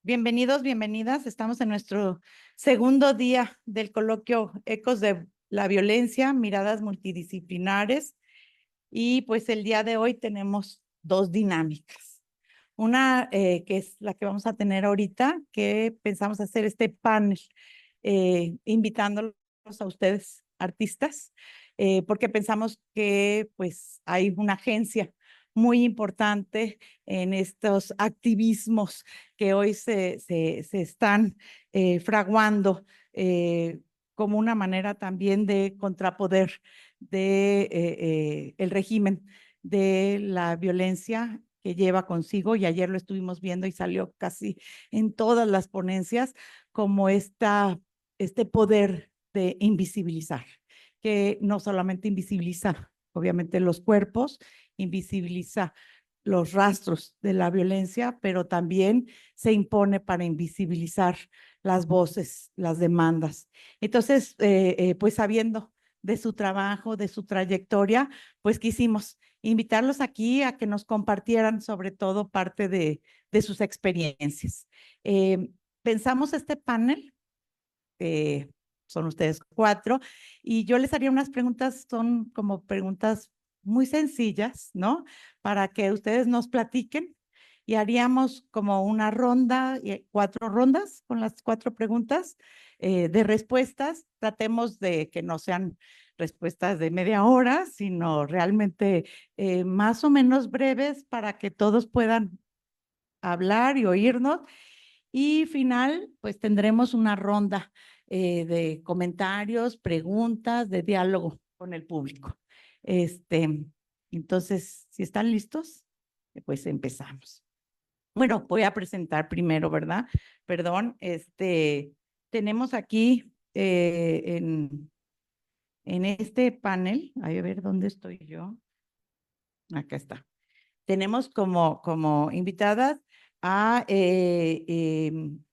Bienvenidos, bienvenidas. Estamos en nuestro segundo día del coloquio Ecos de la Violencia, miradas multidisciplinares. Y pues el día de hoy tenemos dos dinámicas. Una que es la que vamos a tener ahorita, que pensamos hacer este panel, invitándolos a ustedes, artistas, porque pensamos que pues hay una agencia muy importante en estos activismos que hoy se están fraguando como una manera también de contrapoder de el régimen de la violencia que lleva consigo, y ayer lo estuvimos viendo y salió casi en todas las ponencias, como este poder de invisibilizar, que no solamente invisibiliza, obviamente, los cuerpos, invisibiliza los rastros de la violencia, pero también se impone para invisibilizar las voces, las demandas. Entonces, pues sabiendo de su trabajo, de su trayectoria, pues quisimos invitarlos aquí a que nos compartieran sobre todo parte de sus experiencias. Pensamos este panel, son ustedes cuatro, y yo les haría unas preguntas, son como preguntas muy sencillas, ¿no? Para que ustedes nos platiquen, y haríamos como una ronda, cuatro rondas con las cuatro preguntas de respuestas. Tratemos de que no sean respuestas de media hora, sino realmente más o menos breves para que todos puedan hablar y oírnos. Y final, pues tendremos una ronda de comentarios, preguntas, de diálogo con el público. Entonces, si están listos, pues empezamos. Bueno, voy a presentar primero, ¿verdad? Perdón, tenemos aquí en este panel, a ver dónde estoy yo. Acá está. Tenemos como invitadas a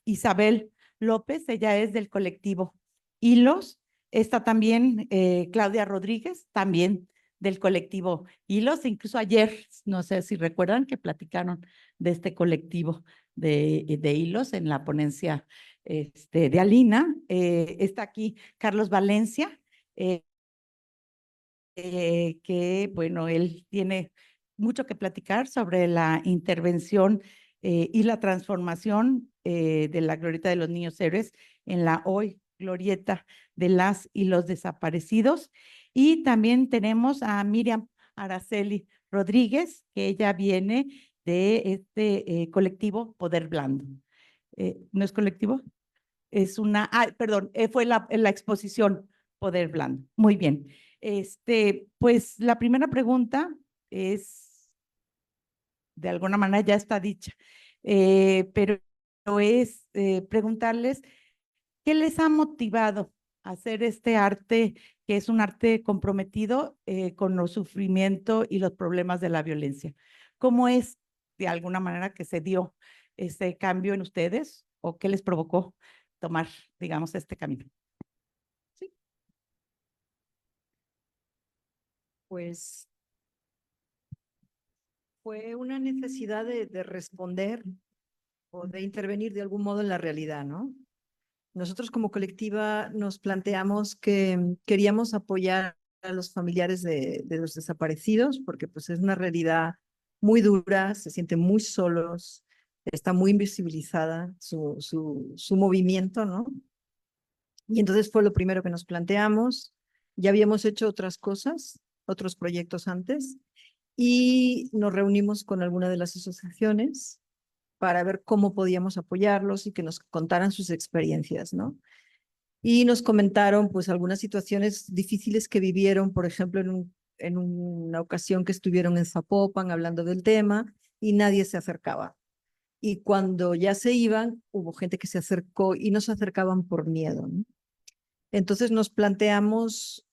Isabel López, ella es del colectivo Hilos. Está también Claudia Rodríguez, también del colectivo Hilos. Incluso ayer, no sé si recuerdan que platicaron de este colectivo de Hilos en la ponencia de Alina. Está aquí Carlos Valencia, que, bueno, él tiene mucho que platicar sobre la intervención y la transformación de la Glorieta de los Niños Héroes en la hoy Glorieta de las y los desaparecidos. Y también tenemos a Miriam Araceli Rodríguez, que ella viene de este colectivo Poder Blando. ¿No es colectivo? Es una, perdón, fue la exposición Poder Blando. Muy bien. Pues la primera pregunta es, de alguna manera ya está dicha, pero es preguntarles qué les ha motivado a hacer este arte, que es un arte comprometido con los sufrimientos y los problemas de la violencia. ¿Cómo es, de alguna manera, que se dio ese cambio en ustedes, o qué les provocó tomar, digamos, este camino? Sí. Pues fue una necesidad de responder o de intervenir de algún modo en la realidad, ¿no? Nosotros como colectiva nos planteamos que queríamos apoyar a los familiares de los desaparecidos porque pues es una realidad muy dura, se sienten muy solos, está muy invisibilizada su movimiento, ¿no? Y entonces fue lo primero que nos planteamos. Ya habíamos hecho otras cosas, otros proyectos antes, y nos reunimos con alguna de las asociaciones para ver cómo podíamos apoyarlos y que nos contaran sus experiencias, ¿no? Y nos comentaron pues algunas situaciones difíciles que vivieron, por ejemplo, en una ocasión que estuvieron en Zapopan hablando del tema y nadie se acercaba. Y cuando ya se iban, hubo gente que se acercó y no se acercaban por miedo, ¿no? Entonces nos planteamos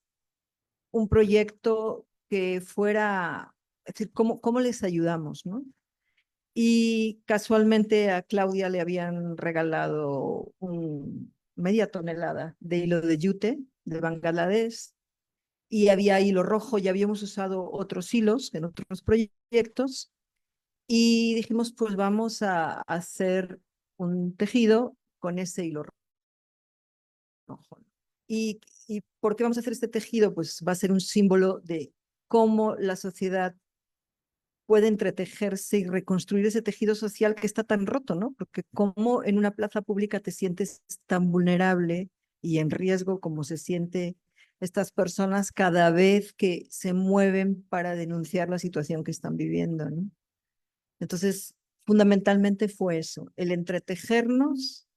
un proyecto que fuera, es decir, cómo les ayudamos, ¿no? Y casualmente a Claudia le habían regalado media tonelada de hilo de yute de Bangladesh y había hilo rojo, ya habíamos usado otros hilos en otros proyectos y dijimos, pues vamos a hacer un tejido con ese hilo rojo. ¿Y por qué vamos a hacer este tejido? Pues va a ser un símbolo de cómo la sociedad puede entretejerse y reconstruir ese tejido social que está tan roto, ¿no? Porque cómo en una plaza pública te sientes tan vulnerable y en riesgo como se siente estas personas cada vez que se mueven para denunciar la situación que están viviendo, ¿no? Entonces, fundamentalmente fue eso, el entretejernos,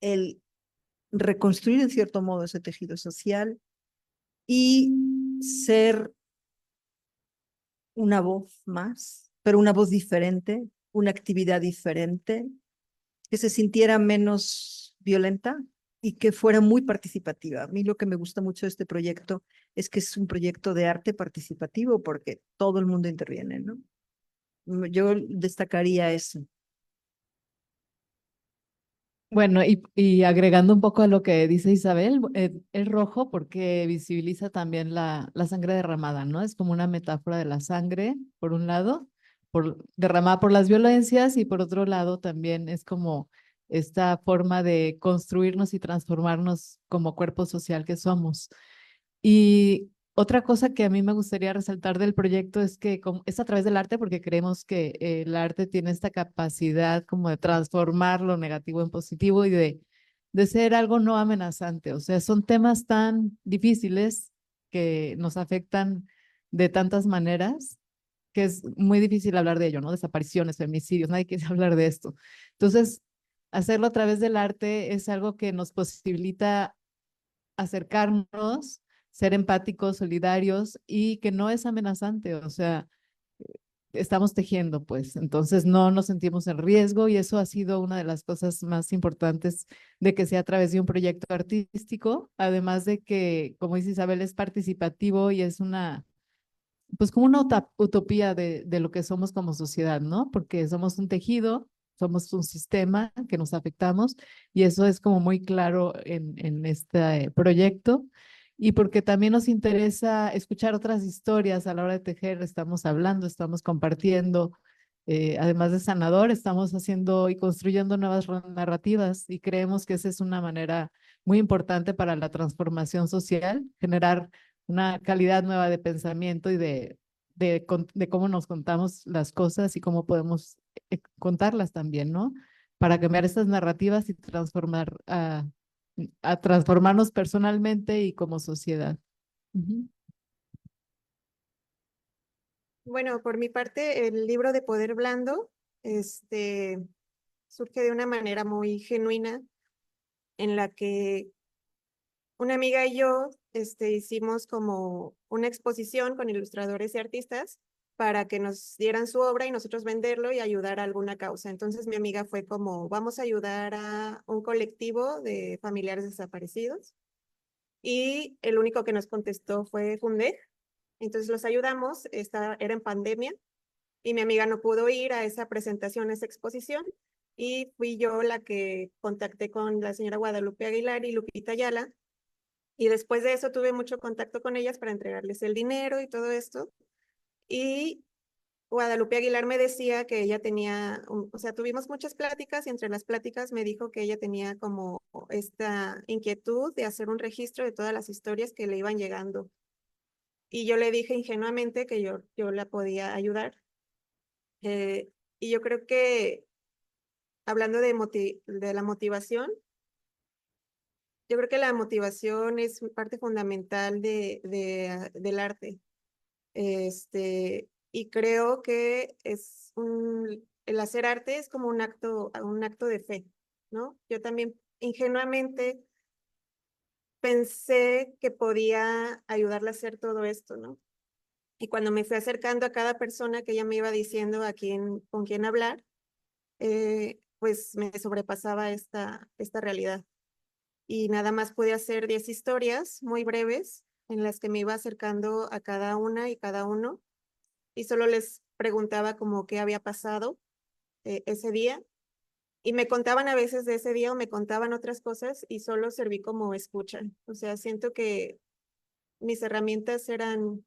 el reconstruir en cierto modo ese tejido social y ser una voz más, pero una voz diferente, una actividad diferente, que se sintiera menos violenta y que fuera muy participativa. A mí lo que me gusta mucho de este proyecto es que es un proyecto de arte participativo porque todo el mundo interviene, ¿no? Yo destacaría eso. Bueno, y agregando un poco a lo que dice Isabel, es rojo porque visibiliza también la sangre derramada, ¿no? Es como una metáfora de la sangre, por un lado, derramada por las violencias, y por otro lado también es como esta forma de construirnos y transformarnos como cuerpo social que somos. Y otra cosa que a mí me gustaría resaltar del proyecto es que es a través del arte, porque creemos que el arte tiene esta capacidad como de transformar lo negativo en positivo y de ser algo no amenazante. O sea, son temas tan difíciles que nos afectan de tantas maneras que es muy difícil hablar de ello, ¿no? Desapariciones, feminicidios, nadie quiere hablar de esto. Entonces, hacerlo a través del arte es algo que nos posibilita acercarnos, ser empáticos, solidarios y que no es amenazante, o sea, estamos tejiendo, pues, entonces no nos sentimos en riesgo y eso ha sido una de las cosas más importantes de que sea a través de un proyecto artístico, además de que, como dice Isabel, es participativo y es una, pues como una utopía de lo que somos como sociedad, ¿no? Porque somos un tejido, somos un sistema que nos afectamos y eso es como muy claro en este proyecto. Y porque también nos interesa escuchar otras historias a la hora de tejer, estamos hablando, estamos compartiendo, además de sanador, estamos haciendo y construyendo nuevas narrativas y creemos que esa es una manera muy importante para la transformación social, generar una calidad nueva de pensamiento y de cómo nos contamos las cosas y cómo podemos contarlas también, ¿no? Para cambiar estas narrativas y a transformarnos personalmente y como sociedad. Ujú. Bueno, por mi parte, el libro de Poder Blando, surge de una manera muy genuina en la que una amiga y yo, hicimos como una exposición con ilustradores y artistas para que nos dieran su obra y nosotros venderlo y ayudar a alguna causa. Entonces mi amiga fue como, vamos a ayudar a un colectivo de familiares desaparecidos. Y el único que nos contestó fue Fundec. Entonces los ayudamos, era en pandemia y mi amiga no pudo ir a esa presentación, a esa exposición, y fui yo la que contacté con la señora Guadalupe Aguilar y Lupita Ayala, y después de eso tuve mucho contacto con ellas para entregarles el dinero y todo esto, y Guadalupe Aguilar me decía que ella tenía, o sea, tuvimos muchas pláticas y entre las pláticas me dijo que ella tenía como esta inquietud de hacer un registro de todas las historias que le iban llegando. Y yo le dije ingenuamente que yo la podía ayudar. Y yo creo que hablando de la motivación, yo creo que la motivación es parte fundamental del arte. Y creo que el hacer arte es como un acto de fe, ¿no? Yo también ingenuamente pensé que podía ayudarle a hacer todo esto, ¿no? Y cuando me fui acercando a cada persona que ella me iba diciendo con quién hablar, pues me sobrepasaba esta realidad. Y nada más pude hacer 10 historias muy breves en las que me iba acercando a cada una y cada uno y solo les preguntaba como qué había pasado ese día y me contaban a veces de ese día o me contaban otras cosas y solo serví como escucha. O sea, siento que mis herramientas eran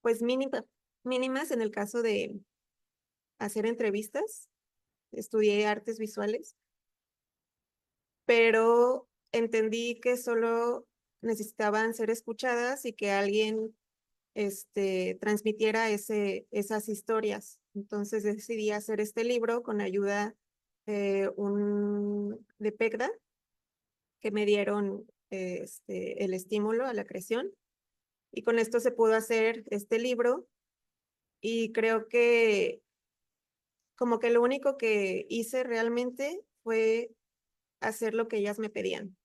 pues mínimas en el caso de hacer entrevistas. Estudié artes visuales pero entendí que solo necesitaban ser escuchadas y que alguien transmitiera esas historias. Entonces decidí hacer este libro con ayuda de PECDA, que me dieron el estímulo a la creación. Y con esto se pudo hacer este libro. Y creo que como que lo único que hice realmente fue hacer lo que ellas me pedían.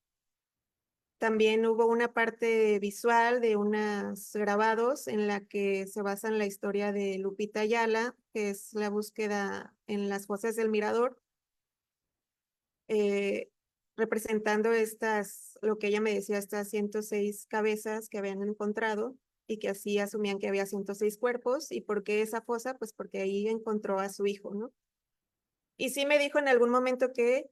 También hubo una parte visual de unos grabados en la que se basa en la historia de Lupita Ayala, que es la búsqueda en las fosas del Mirador, representando lo que ella me decía, estas 106 cabezas que habían encontrado y que así asumían que había 106 cuerpos. ¿Y por qué esa fosa? Pues porque ahí encontró a su hijo, ¿no? Y sí me dijo en algún momento que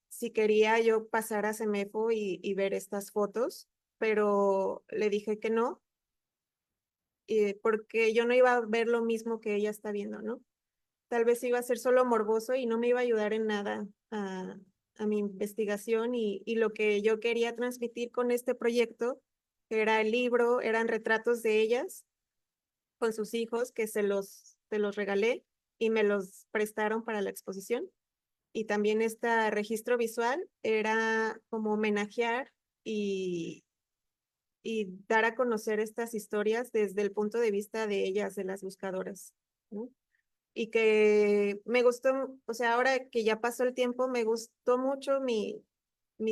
si quería yo pasar a CEMEFO y ver estas fotos, pero le dije que no, porque yo no iba a ver lo mismo que ella está viendo, ¿no? Tal vez iba a ser solo morboso y no me iba a ayudar en nada a mi investigación y lo que yo quería transmitir con este proyecto, que era el libro, eran retratos de ellas con sus hijos que se los regalé y me los prestaron para la exposición. Y también este registro visual era como homenajear y dar a conocer estas historias desde el punto de vista de ellas, de las buscadoras, ¿no? Y que me gustó, o sea, ahora que ya pasó el tiempo, me gustó mucho mi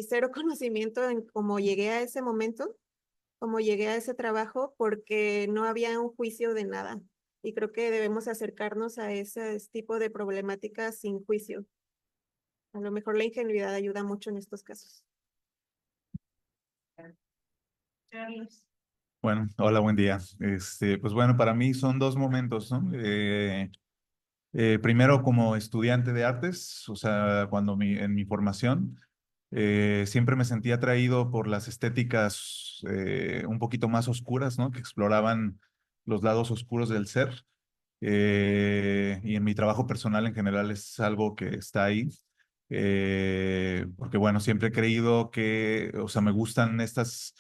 cero conocimiento en cómo llegué a ese momento, cómo llegué a ese trabajo, porque no había un juicio de nada. Y creo que debemos acercarnos a ese tipo de problemáticas sin juicio. A lo mejor la ingenuidad ayuda mucho en estos casos. Carlos. Bueno, hola, buen día. Pues bueno, para mí son dos momentos, ¿no? Primero como estudiante de artes, o sea, en mi formación, siempre me sentía atraído por las estéticas un poquito más oscuras, ¿no? Que exploraban los lados oscuros del ser. Y en mi trabajo personal en general es algo que está ahí. Porque bueno, siempre he creído que, o sea, me gustan estas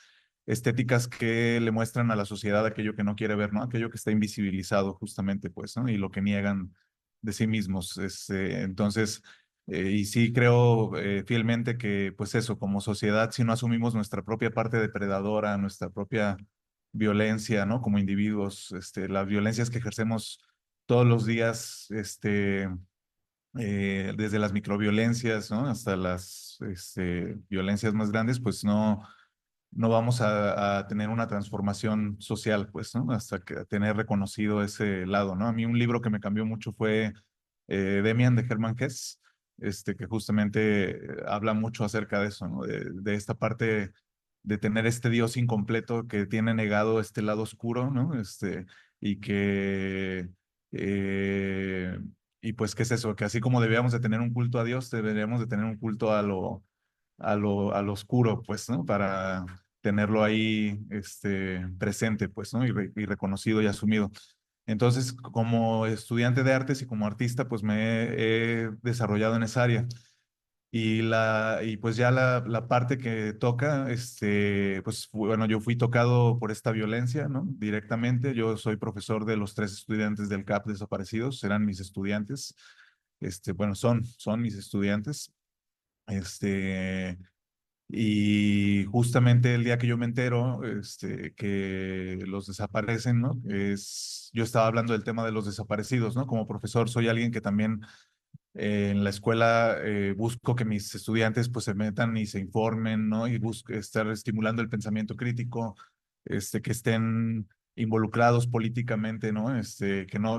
estéticas que le muestran a la sociedad aquello que no quiere ver, ¿no? Aquello que está invisibilizado justamente, pues, ¿no? Y lo que niegan de sí mismos. Entonces, y sí creo fielmente que, pues eso, como sociedad, si no asumimos nuestra propia parte depredadora, nuestra propia violencia, ¿no? Como individuos, las violencias que ejercemos todos los días, desde las microviolencias, ¿no? Hasta las violencias más grandes, pues no vamos a tener una transformación social, pues, ¿no? Hasta que tener reconocido ese lado, ¿no? A mí un libro que me cambió mucho fue Demian de Hermann Hesse, que justamente habla mucho acerca de eso, ¿no? De esta parte de tener este Dios incompleto que tiene negado este lado oscuro, ¿no? Y que, eh, y pues, ¿qué es eso? Que así como debíamos de tener un culto a Dios, deberíamos de tener un culto a lo oscuro, pues, ¿no? Para tenerlo ahí, presente, pues, ¿no? Y reconocido y asumido. Entonces, como estudiante de artes y como artista, pues me he desarrollado en esa área. Y pues ya la parte que toca, pues bueno, yo fui tocado por esta violencia, ¿no? Directamente. Yo soy profesor de los 3 estudiantes del CAP desaparecidos, eran mis estudiantes. Bueno, son mis estudiantes. Y justamente el día que yo me entero, que los desaparecen, ¿no? Yo estaba hablando del tema de los desaparecidos, ¿no? Como profesor soy alguien que también en la escuela busco que mis estudiantes pues se metan y se informen, ¿no? Y busco estar estimulando el pensamiento crítico, que estén involucrados políticamente, ¿no?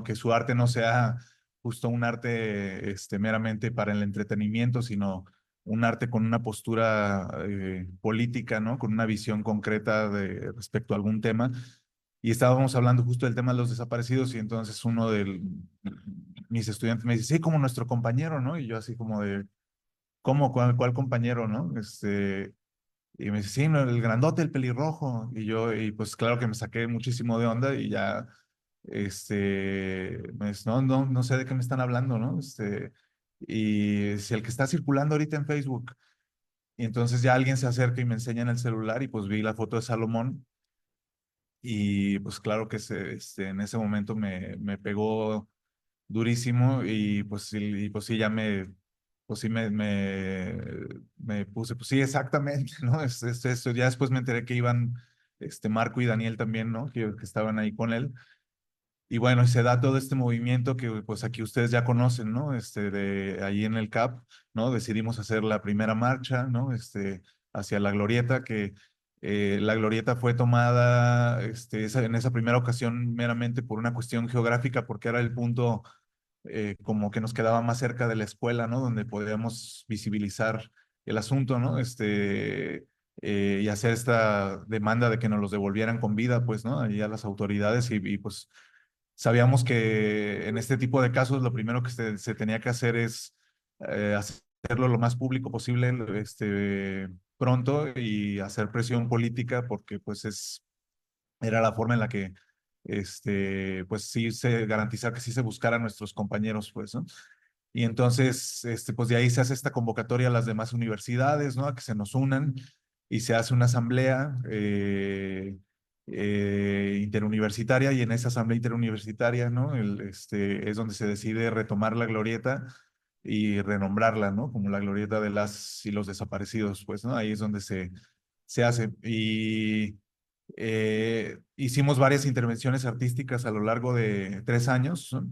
Que su arte no sea justo un arte meramente para el entretenimiento, sino un arte con una postura política, ¿no? Con una visión concreta respecto a algún tema. Y estábamos hablando justo del tema de los desaparecidos y entonces uno de mis estudiantes me dice, sí, como nuestro compañero, ¿no? Y yo así como de, ¿cómo? ¿Cuál compañero, no? Y me dice, sí, no, el grandote, el pelirrojo. Y pues claro que me saqué muchísimo de onda y ya, me dice, no sé de qué me están hablando, ¿no? y si el que está circulando ahorita en Facebook. Y entonces ya alguien se acerca y me enseña en el celular y pues vi la foto de Salomón y pues claro que en ese momento me pegó durísimo y pues sí ya pues sí me puse, pues sí, exactamente, ¿no? Esto. Ya después me enteré que iban Marco y Daniel también, ¿no? Que estaban ahí con él. Y bueno, y se da todo este movimiento que pues aquí ustedes ya conocen, ¿no? De ahí en el CAP, ¿no? Decidimos hacer la primera marcha, ¿no? Hacia la glorieta, que la glorieta fue tomada en esa primera ocasión meramente por una cuestión geográfica, porque era el punto como que nos quedaba más cerca de la escuela, ¿no? Donde podíamos visibilizar el asunto, ¿no? Y hacer esta demanda de que nos los devolvieran con vida, pues, ¿no? Ahí a las autoridades y pues sabíamos que en este tipo de casos lo primero que se tenía que hacer es hacerlo lo más público posible, pronto y hacer presión política porque pues era la forma en la que pues sí se garantizar que sí se buscara a nuestros compañeros, pues, ¿no? Y entonces, pues de ahí se hace esta convocatoria a las demás universidades, ¿no? A que se nos unan y se hace una asamblea interuniversitaria y en esa asamblea interuniversitaria, ¿no? Es donde se decide retomar la glorieta y renombrarla, ¿no? Como la glorieta de las y los desaparecidos, pues, ¿no? Ahí es donde se hace. Y hicimos varias intervenciones artísticas a lo largo de 3 años, ¿no?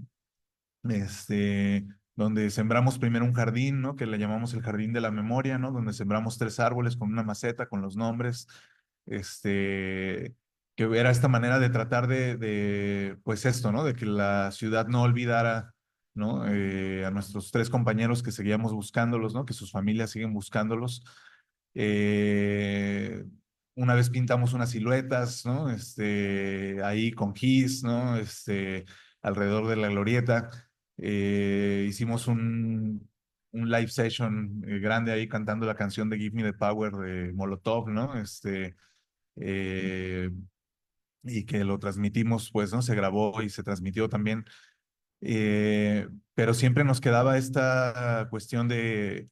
Donde sembramos primero un jardín, ¿no? Que le llamamos el Jardín de la Memoria, ¿no? Donde sembramos 3 árboles con una maceta, con los nombres, que era esta manera de tratar pues esto, ¿no? De que la ciudad no olvidara, ¿no? A nuestros 3 compañeros que seguíamos buscándolos, ¿no? Que sus familias siguen buscándolos. Eh, una vez pintamos unas siluetas, ¿no? Ahí con gis, ¿no? Alrededor de la glorieta. Hicimos un live session grande ahí cantando la canción de Give Me the Power de Molotov, ¿no? Eh, y que lo transmitimos, pues, ¿no? Se grabó y se transmitió también. Pero siempre nos quedaba esta cuestión de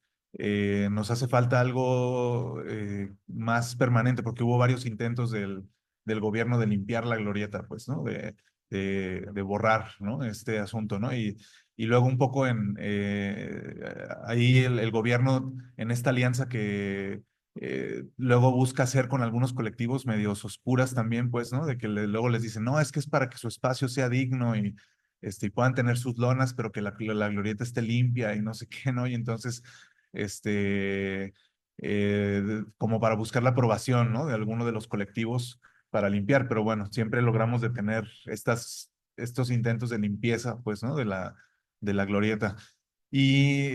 nos hace falta algo más permanente, porque hubo varios intentos del gobierno de limpiar la glorieta, pues, ¿no? De borrar, ¿no? Este asunto, ¿no? Y luego un poco ahí el gobierno en esta alianza que luego busca hacer con algunos colectivos medios oscuras también, pues, ¿no? De que luego les dicen, no, es que es para que su espacio sea digno y puedan tener sus lonas, pero que la glorieta esté limpia y no sé qué, ¿no? Y entonces, como para buscar la aprobación, ¿no? De alguno de los colectivos para limpiar, pero bueno, siempre logramos detener estos intentos de limpieza, pues, ¿no? De la glorieta. Y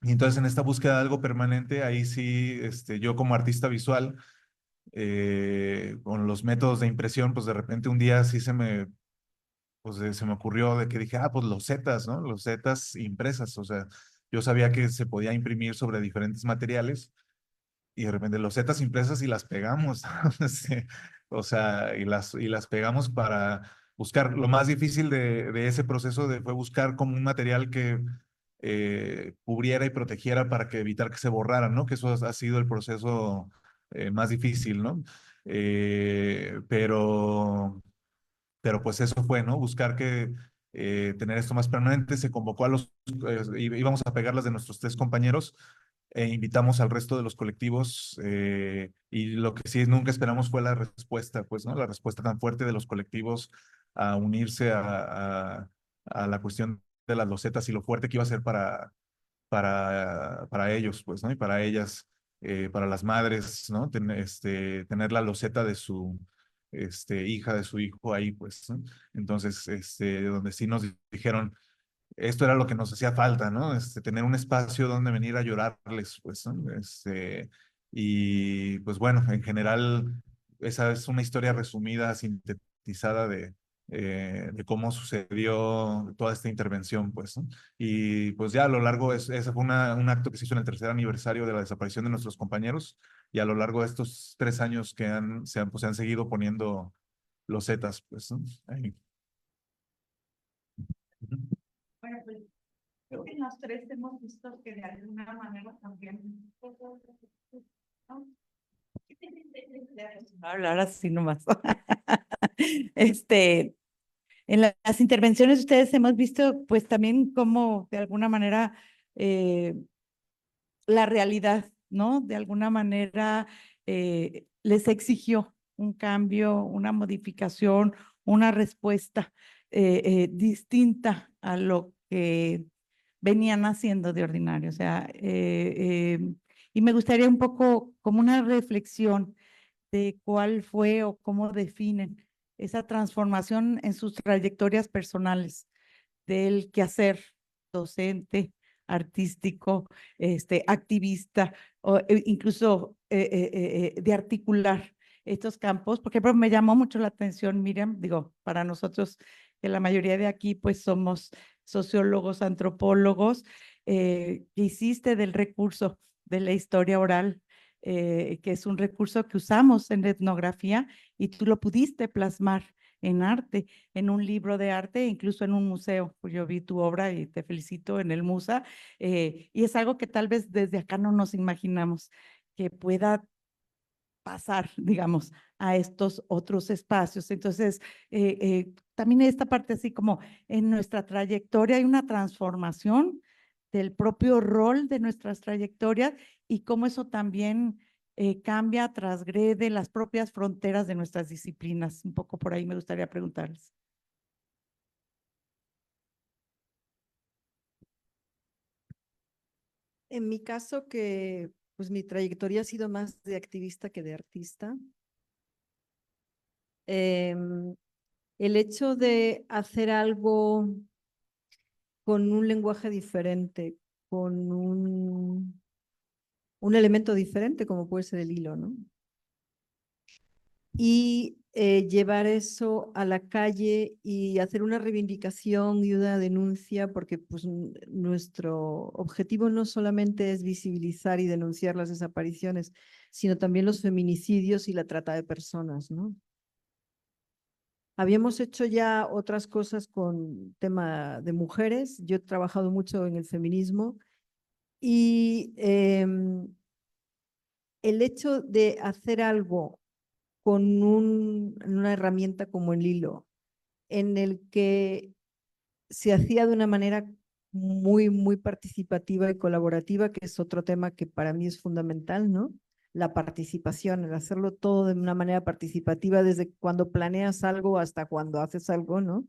entonces en esta búsqueda de algo permanente, ahí sí, yo como artista visual, con los métodos de impresión, pues de repente un día sí se me ocurrió de que dije, pues los Zetas, ¿no? Los Zetas impresas, o sea, yo sabía que se podía imprimir sobre diferentes materiales y de repente los Zetas impresas y las pegamos, sí, o sea, y las pegamos para buscar, lo más difícil de ese proceso fue buscar como un material que cubriera y protegiera para que evitar que se borraran, ¿no? Que eso ha sido el proceso más difícil, ¿no? Pero pues eso fue, ¿no? Buscar tener esto más permanente. Se convocó íbamos a pegarlas de nuestros 3 compañeros e invitamos al resto de los colectivos y lo que sí nunca esperamos fue la respuesta, pues, ¿no? La respuesta tan fuerte de los colectivos a unirse a la cuestión de las losetas y lo fuerte que iba a ser para ellos, pues, ¿no? Y para ellas, para las madres, ¿no? Tener la loseta de su hija, de su hijo ahí, pues, ¿no? Entonces, donde sí nos dijeron, esto era lo que nos hacía falta, ¿no? Tener un espacio donde venir a llorarles, pues, ¿no? Y pues bueno, en general, esa es una historia resumida, sintetizada de cómo sucedió toda esta intervención, pues, ¿no? Y pues ya a lo largo, ese fue un acto que se hizo en el 3er aniversario de la desaparición de nuestros compañeros, y a lo largo de estos 3 años se han seguido poniendo los Zetas, pues, ¿no? Ahí. Ujú. Bueno, pues Creo que los tres hemos visto que de alguna manera también. ¿No? Hablar así nomás. En las intervenciones de ustedes hemos visto pues también cómo de alguna manera la realidad, ¿no? De alguna manera les exigió un cambio, una modificación, una respuesta distinta a lo que venían haciendo de ordinario. O sea, y me gustaría un poco como una reflexión de cuál fue o cómo definen esa transformación en sus trayectorias personales del quehacer docente, artístico, activista, o incluso de articular estos campos, porque por ejemplo, me llamó mucho la atención, Miriam, digo, para nosotros, que la mayoría de aquí pues somos sociólogos, antropólogos, que hiciste del recurso de la historia oral, que es un recurso que usamos en la etnografía y tú lo pudiste plasmar en arte, en un libro de arte, incluso en un museo. Pues yo vi tu obra y te felicito en el MUSA, y es algo que tal vez desde acá no nos imaginamos que pueda pasar, digamos, a estos otros espacios. Entonces, también esta parte así como en nuestra trayectoria hay una transformación del propio rol de nuestras trayectorias y cómo eso también cambia, transgrede las propias fronteras de nuestras disciplinas. Un poco por ahí me gustaría preguntarles. En mi caso, que pues mi trayectoria ha sido más de activista que de artista. El hecho de hacer algo con un lenguaje diferente, con un elemento diferente, como puede ser el hilo, ¿no? Y llevar eso a la calle y hacer una reivindicación y una denuncia, porque pues nuestro objetivo no solamente es visibilizar y denunciar las desapariciones, sino también los feminicidios y la trata de personas, ¿no? Habíamos hecho ya otras cosas con tema de mujeres. Yo he trabajado mucho en el feminismo y el hecho de hacer algo con una herramienta como el hilo, en el que se hacía de una manera muy, muy participativa y colaborativa, que es otro tema que para mí es fundamental, ¿no? La participación, el hacerlo todo de una manera participativa, desde cuando planeas algo hasta cuando haces algo, ¿no?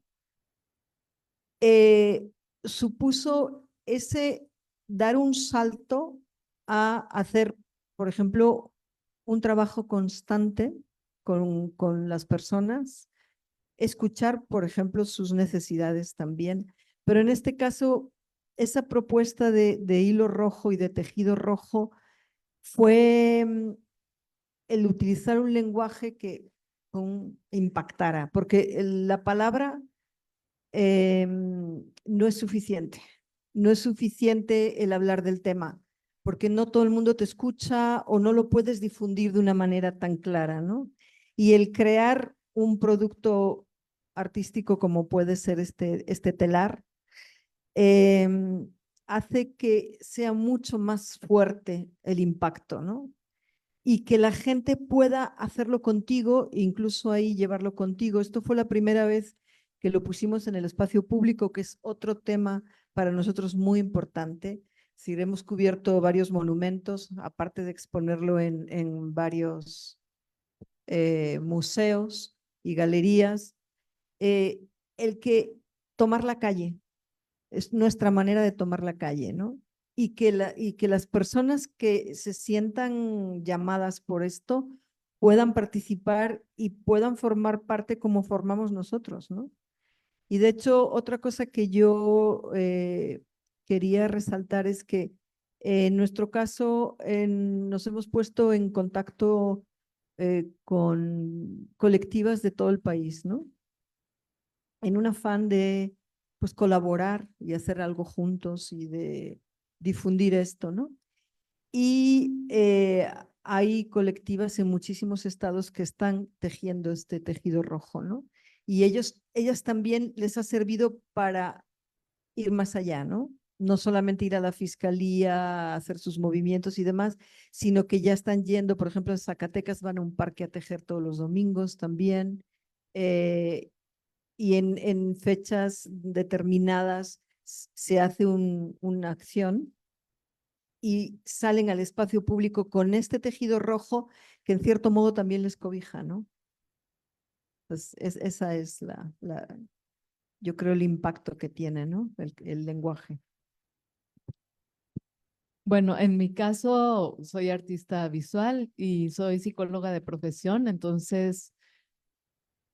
Supuso ese dar un salto a hacer, por ejemplo, un trabajo constante con las personas, escuchar, por ejemplo, sus necesidades también. Pero en este caso, esa propuesta de hilo rojo y de tejido rojo fue el utilizar un lenguaje que impactara, porque la palabra no es suficiente. No es suficiente el hablar del tema, porque no todo el mundo te escucha o no lo puedes difundir de una manera tan clara, ¿no? Y el crear un producto artístico como puede ser este telar, hace que sea mucho más fuerte el impacto, ¿no? Y que la gente pueda hacerlo contigo, incluso ahí llevarlo contigo. Esto fue la primera vez que lo pusimos en el espacio público, que es otro tema para nosotros muy importante. Si hemos cubierto varios monumentos, aparte de exponerlo en varios museos y galerías, el que tomar la calle, es nuestra manera de tomar la calle, ¿no? Y que las personas que se sientan llamadas por esto puedan participar y puedan formar parte como formamos nosotros, ¿no? Y de hecho, otra cosa que yo quería resaltar es que en nuestro caso nos hemos puesto en contacto con colectivas de todo el país, ¿no? En un afán de pues colaborar y hacer algo juntos y de difundir esto, ¿no? Y hay colectivas en muchísimos estados que están tejiendo este tejido rojo, ¿no? Y ellas también les ha servido para ir más allá, ¿no? no solamente ir a la fiscalía a hacer sus movimientos y demás, sino que ya están yendo, por ejemplo, en Zacatecas van a un parque a tejer todos los domingos también, y en fechas determinadas se hace una acción y salen al espacio público con este tejido rojo que en cierto modo también les cobija, ¿no? Pues esa es yo creo el impacto que tiene, ¿no? El lenguaje. Bueno, en mi caso soy artista visual y soy psicóloga de profesión, entonces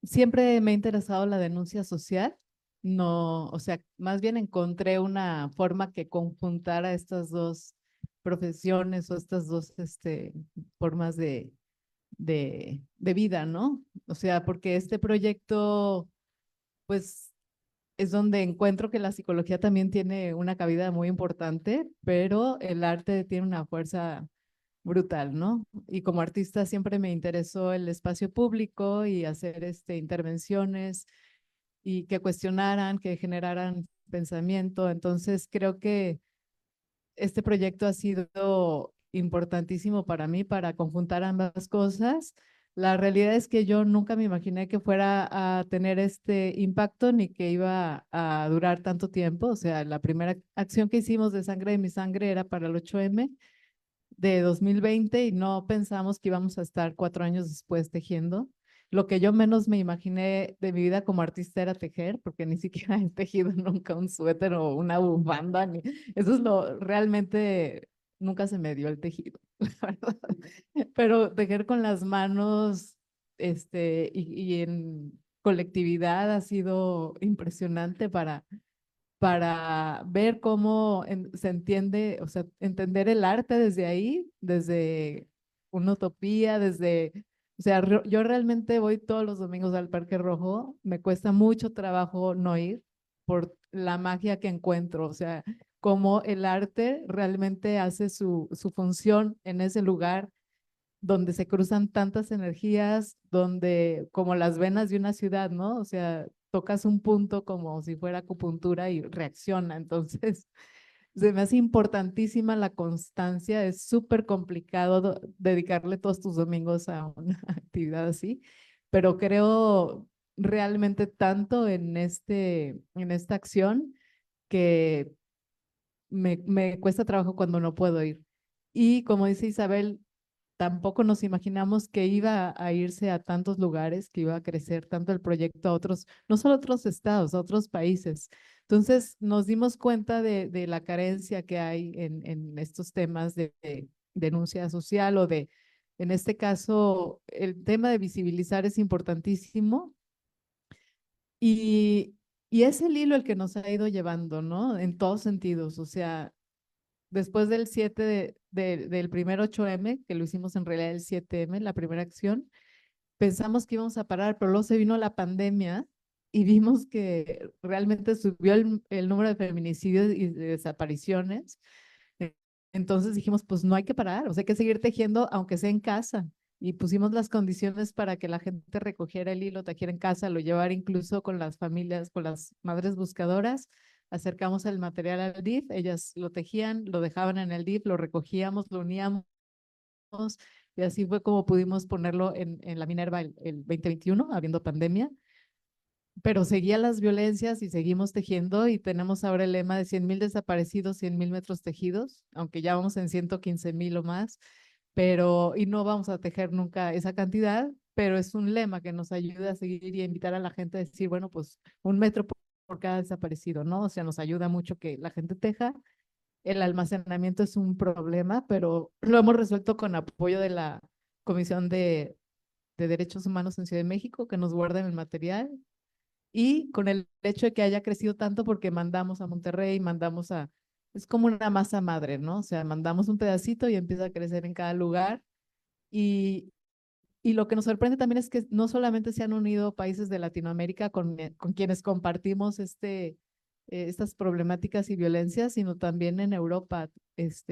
siempre me ha interesado la denuncia social. No, o sea, más bien encontré una forma que conjuntara estas dos profesiones o estas dos formas de vida, ¿no? O sea, porque este proyecto, pues, es donde encuentro que la psicología también tiene una cabida muy importante, pero el arte tiene una fuerza brutal, ¿no? Y como artista siempre me interesó el espacio público y hacer intervenciones y que cuestionaran, que generaran pensamiento. Entonces creo que este proyecto ha sido importantísimo para mí para conjuntar ambas cosas. La realidad es que yo nunca me imaginé que fuera a tener este impacto ni que iba a durar tanto tiempo. O sea, la primera acción que hicimos de Sangre de mi Sangre era para el 8M de 2020 y no pensamos que íbamos a estar 4 años después tejiendo. Lo que yo menos me imaginé de mi vida como artista era tejer, porque ni siquiera he tejido nunca un suéter o una bufanda. Eso es lo realmente nunca se me dio el tejido, la verdad. Pero tejer con las manos y en colectividad ha sido impresionante para ver cómo se entiende, o sea, entender el arte desde ahí, desde una utopía, o sea, yo realmente voy todos los domingos al Parque Rojo, me cuesta mucho trabajo no ir por la magia que encuentro, o sea, cómo el arte realmente hace su función en ese lugar donde se cruzan tantas energías, donde como las venas de una ciudad, ¿no? O sea, tocas un punto como si fuera acupuntura y reacciona. Entonces, se me hace importantísima la constancia. Es súper complicado dedicarle todos tus domingos a una actividad así, pero creo realmente tanto en esta acción que me cuesta trabajo cuando no puedo ir. Y como dice Isabel, tampoco nos imaginamos que iba a irse a tantos lugares, que iba a crecer tanto el proyecto a otros, no solo a otros estados, a otros países. Entonces nos dimos cuenta de la carencia que hay en estos temas de denuncia social o en este caso, el tema de visibilizar es importantísimo y, y es el hilo el que nos ha ido llevando, ¿no? En todos sentidos, o sea, después del 7 del primer 8M, que lo hicimos en realidad el 7M, la primera acción, pensamos que íbamos a parar, pero luego se vino la pandemia y vimos que realmente subió el número de feminicidios y de desapariciones. Entonces dijimos, pues no hay que parar, o sea, hay que seguir tejiendo, aunque sea en casa. Y pusimos las condiciones para que la gente recogiera el hilo, tejiera en casa, lo llevara incluso con las familias, con las madres buscadoras. Acercamos el material al DIF, ellas lo tejían, lo dejaban en el DIF, lo recogíamos, lo uníamos y así fue como pudimos ponerlo en la Minerva el 2021, habiendo pandemia. Pero seguían las violencias y seguimos tejiendo y tenemos ahora el lema de 100,000 desaparecidos, 100,000 metros tejidos, aunque ya vamos en 115,000 o más, y no vamos a tejer nunca esa cantidad, pero es un lema que nos ayuda a seguir y a invitar a la gente a decir, bueno, pues 1 metro por cada desaparecido, ¿no? O sea, nos ayuda mucho que la gente teja. El almacenamiento es un problema, pero lo hemos resuelto con apoyo de la Comisión de Derechos Humanos en Ciudad de México, que nos guardan el material y con el hecho de que haya crecido tanto porque mandamos a Monterrey, es como una masa madre, ¿no? O sea, mandamos un pedacito y empieza a crecer en cada lugar. Y, y lo que nos sorprende también es que no solamente se han unido países de Latinoamérica con quienes compartimos estas problemáticas y violencias, sino también en Europa. Es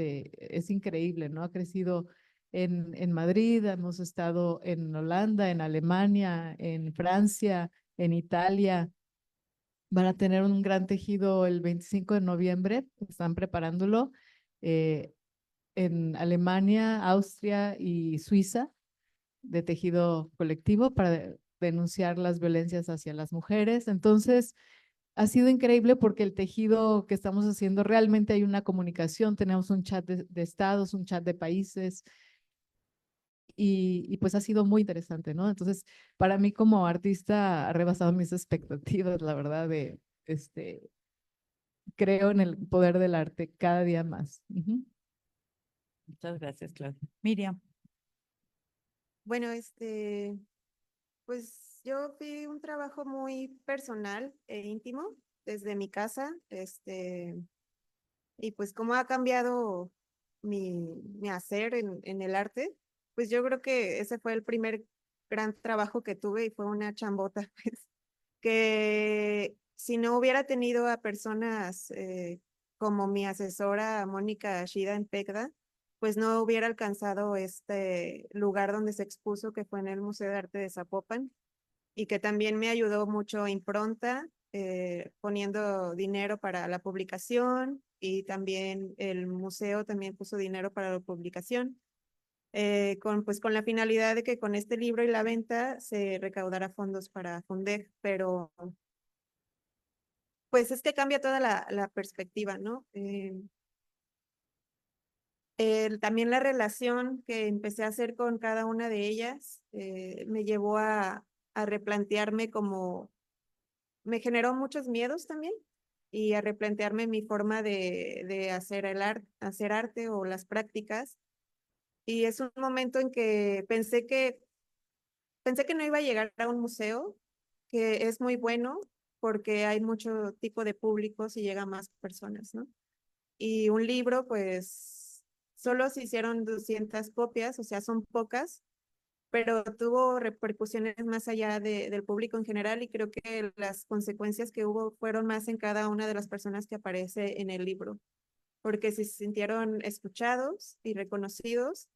increíble, ¿no? Ha crecido en Madrid, hemos estado en Holanda, en Alemania, en Francia, en Italia, Van a tener un gran tejido el 25 de noviembre, están preparándolo en Alemania, Austria y Suiza, de tejido colectivo para denunciar las violencias hacia las mujeres. Entonces, ha sido increíble porque el tejido que estamos haciendo, realmente hay una comunicación, tenemos un chat de estados, un chat de países, y pues ha sido muy interesante, ¿no? Entonces, para mí como artista ha rebasado mis expectativas, la verdad, creo en el poder del arte cada día más. Ujú. Muchas gracias, Claudia. Miriam. Bueno, pues yo vi un trabajo muy personal e íntimo desde mi casa, y pues cómo ha cambiado mi hacer en el arte, pues yo creo que ese fue el primer gran trabajo que tuve y fue una chambota, pues, que si no hubiera tenido a personas como mi asesora Mónica Shida en PECDA, pues no hubiera alcanzado este lugar donde se expuso, que fue en el Museo de Arte de Zapopan, y que también me ayudó mucho Impronta, poniendo dinero para la publicación, y también el museo también puso dinero para la publicación, pues con la finalidad de que con este libro y la venta se recaudara fondos para Fundec, pero pues es que cambia toda la perspectiva, ¿no? También la relación que empecé a hacer con cada una de ellas me llevó a replantearme como, me generó muchos miedos también, y a replantearme mi forma de hacer hacer arte o las prácticas. Y es un momento en que pensé que no iba a llegar a un museo, que es muy bueno porque hay mucho tipo de públicos y llega a más personas, ¿no? Y un libro, pues, solo se hicieron 200 copias, o sea, son pocas, pero tuvo repercusiones más allá del público en general, y creo que las consecuencias que hubo fueron más en cada una de las personas que aparece en el libro, porque se sintieron escuchados y reconocidos,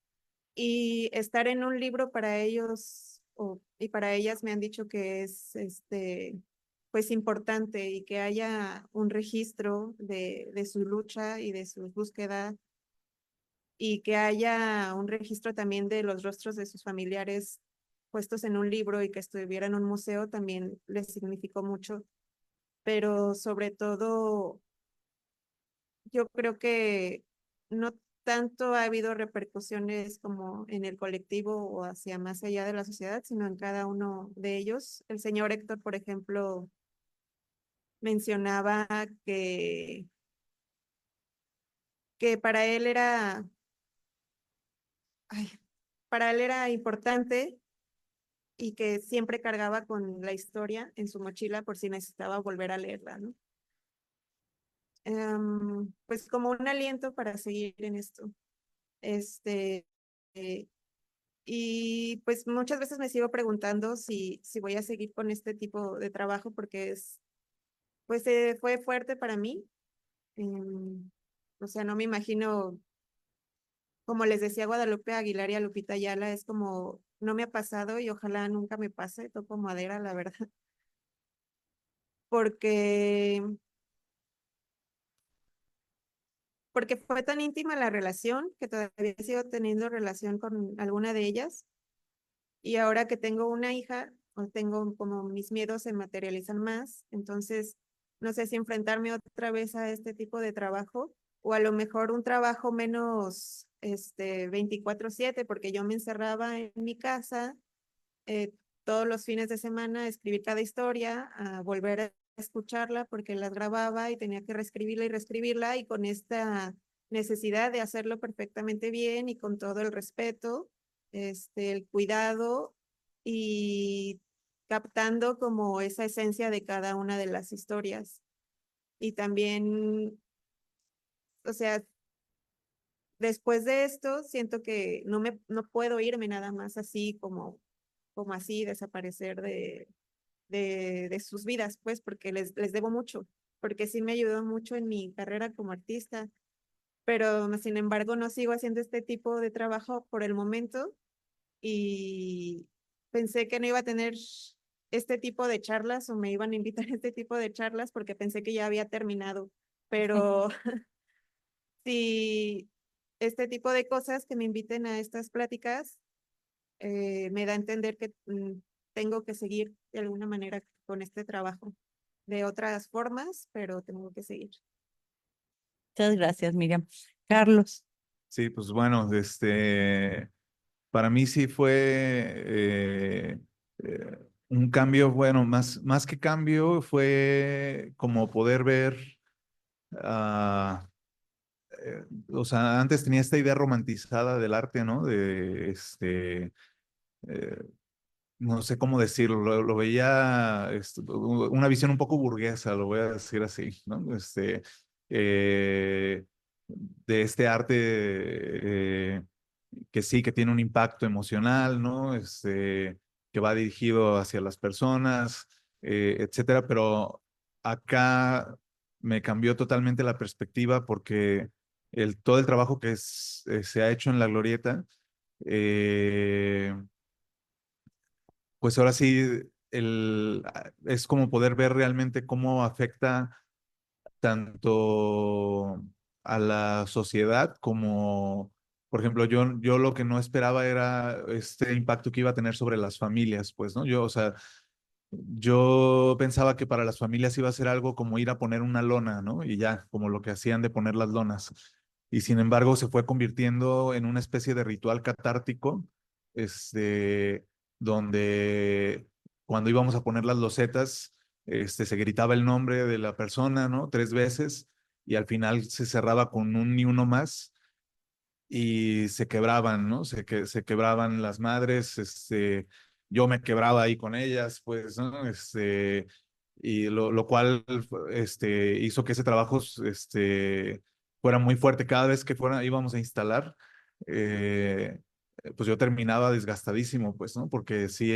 y estar en un libro para ellos y para ellas me han dicho que es pues importante, y que haya un registro de su lucha y de su búsqueda, y que haya un registro también de los rostros de sus familiares puestos en un libro y que estuviera en un museo también les significó mucho. Pero sobre todo, yo creo que no tanto ha habido repercusiones como en el colectivo o hacia más allá de la sociedad, sino en cada uno de ellos. El señor Héctor, por ejemplo, mencionaba que ay, para él era importante, y que siempre cargaba con la historia en su mochila por si necesitaba volver a leerla, ¿no? Pues como un aliento para seguir en esto. Este, eh, y pues muchas veces me sigo preguntando si voy a seguir con este tipo de trabajo, porque pues fue fuerte para mí. O sea, no me imagino, como les decía Guadalupe Aguilar y a Lupita Ayala, es como, no me ha pasado y ojalá nunca me pase, toco madera, la verdad, porque fue tan íntima la relación que todavía sigo teniendo relación con alguna de ellas. Y ahora que tengo una hija, o tengo como mis miedos se materializan más, entonces no sé si enfrentarme otra vez a este tipo de trabajo, o a lo mejor un trabajo menos 24/7, porque yo me encerraba en mi casa eh, todos los fines de semana a escribir cada historia, a volver a escucharla porque las grababa y tenía que reescribirla y reescribirla, y con esta necesidad de hacerlo perfectamente bien y con todo el respeto, el cuidado, y captando como esa esencia de cada una de las historias. Y también, o sea, después de esto, siento que no puedo irme nada más así como así, desaparecer de sus vidas, pues, porque les debo mucho, porque sí me ayudó mucho en mi carrera como artista, pero sin embargo no sigo haciendo este tipo de trabajo por el momento, y pensé que no iba a tener este tipo de charlas o me iban a invitar a este tipo de charlas porque pensé que ya había terminado, pero si este tipo de cosas que me inviten a estas pláticas me da a entender que tengo que seguir de alguna manera con este trabajo de otras formas, pero tengo que seguir. Muchas gracias, Miriam. Carlos. Sí, pues bueno, para mí sí fue un cambio, bueno, más que cambio, fue como poder ver, ah, o sea, antes tenía esta idea romantizada del arte, ¿no? Eh, no sé cómo decirlo, lo veía, una visión un poco burguesa, lo voy a decir así, ¿no? Eh, de este arte que sí, que tiene un impacto emocional, ¿no? Que va dirigido hacia las personas, etcétera, pero acá me cambió totalmente la perspectiva porque todo el trabajo que se ha hecho en La Glorieta, pues ahora sí, es como poder ver realmente cómo afecta tanto a la sociedad como, por ejemplo, yo lo que no esperaba era este impacto que iba a tener sobre las familias, pues, ¿no? O sea, yo pensaba que para las familias iba a ser algo como ir a poner una lona, ¿no? Y ya, como lo que hacían de poner las lonas. Y sin embargo, se fue convirtiendo en una especie de ritual catártico, donde cuando íbamos a poner las losetas, se gritaba el nombre de la persona, ¿no? 3 veces, y al final se cerraba con un ni uno más y se quebraban, ¿no? Se quebraban las madres, yo me quebraba ahí con ellas, pues, ¿no? Y lo cual, hizo que ese trabajo, fuera muy fuerte. Cada vez que íbamos a instalar, eh, pues yo terminaba desgastadísimo, pues, ¿no? Porque sí,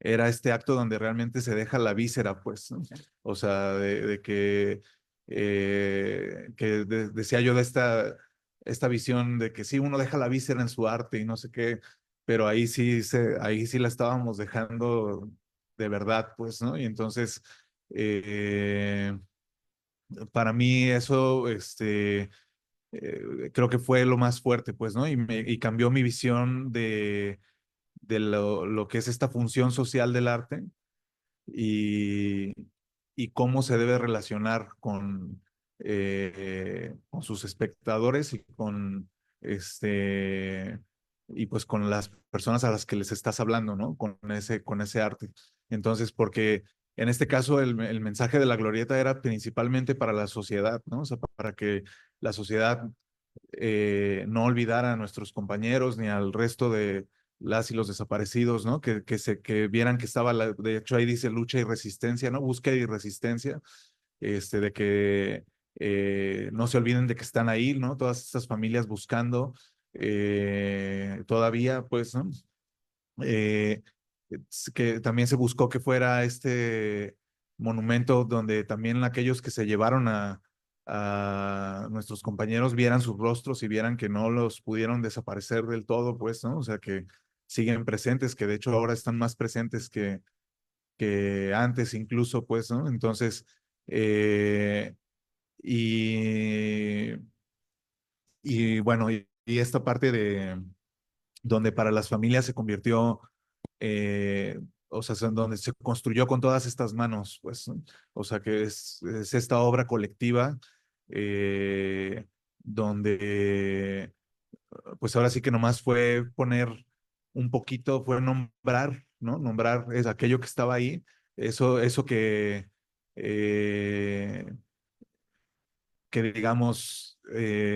era este acto donde realmente se deja la víscera, pues, ¿no? O sea, decía yo de esta visión de que sí, uno deja la víscera en su arte y no sé qué, pero ahí sí la estábamos dejando de verdad, pues, ¿no? Y entonces, eh, para mí eso, creo que fue lo más fuerte, pues, ¿no? Y cambió mi visión de lo que es esta función social del arte y, y cómo se debe relacionar con sus espectadores este, y pues con las personas a las que les estás hablando, ¿no? Con ese arte. Entonces, porque en este caso el mensaje de la glorieta era principalmente para la sociedad, ¿no? O sea, para que la sociedad no olvidar a nuestros compañeros ni al resto de las y los desaparecidos, ¿no? Que vieran que estaba, de hecho ahí dice lucha y resistencia, ¿no? Búsqueda y resistencia, de que no se olviden de que están ahí, ¿no? Todas estas familias buscando todavía, pues, ¿no? Eh, que también se buscó que fuera este monumento donde también aquellos que se llevaron a nuestros compañeros vieran sus rostros y vieran que no los pudieron desaparecer del todo, pues, ¿no? O sea, que siguen presentes, que de hecho ahora están más presentes que antes incluso, pues, ¿no? Entonces, eh, y, y bueno, y esta parte de donde para las familias se convirtió, o sea, donde se construyó con todas estas manos, pues, ¿no? O sea, que es esta obra colectiva, eh, donde, pues ahora sí que nomás fue poner un poquito, fue nombrar, ¿no? Nombrar es aquello que estaba ahí, eso eh, que digamos,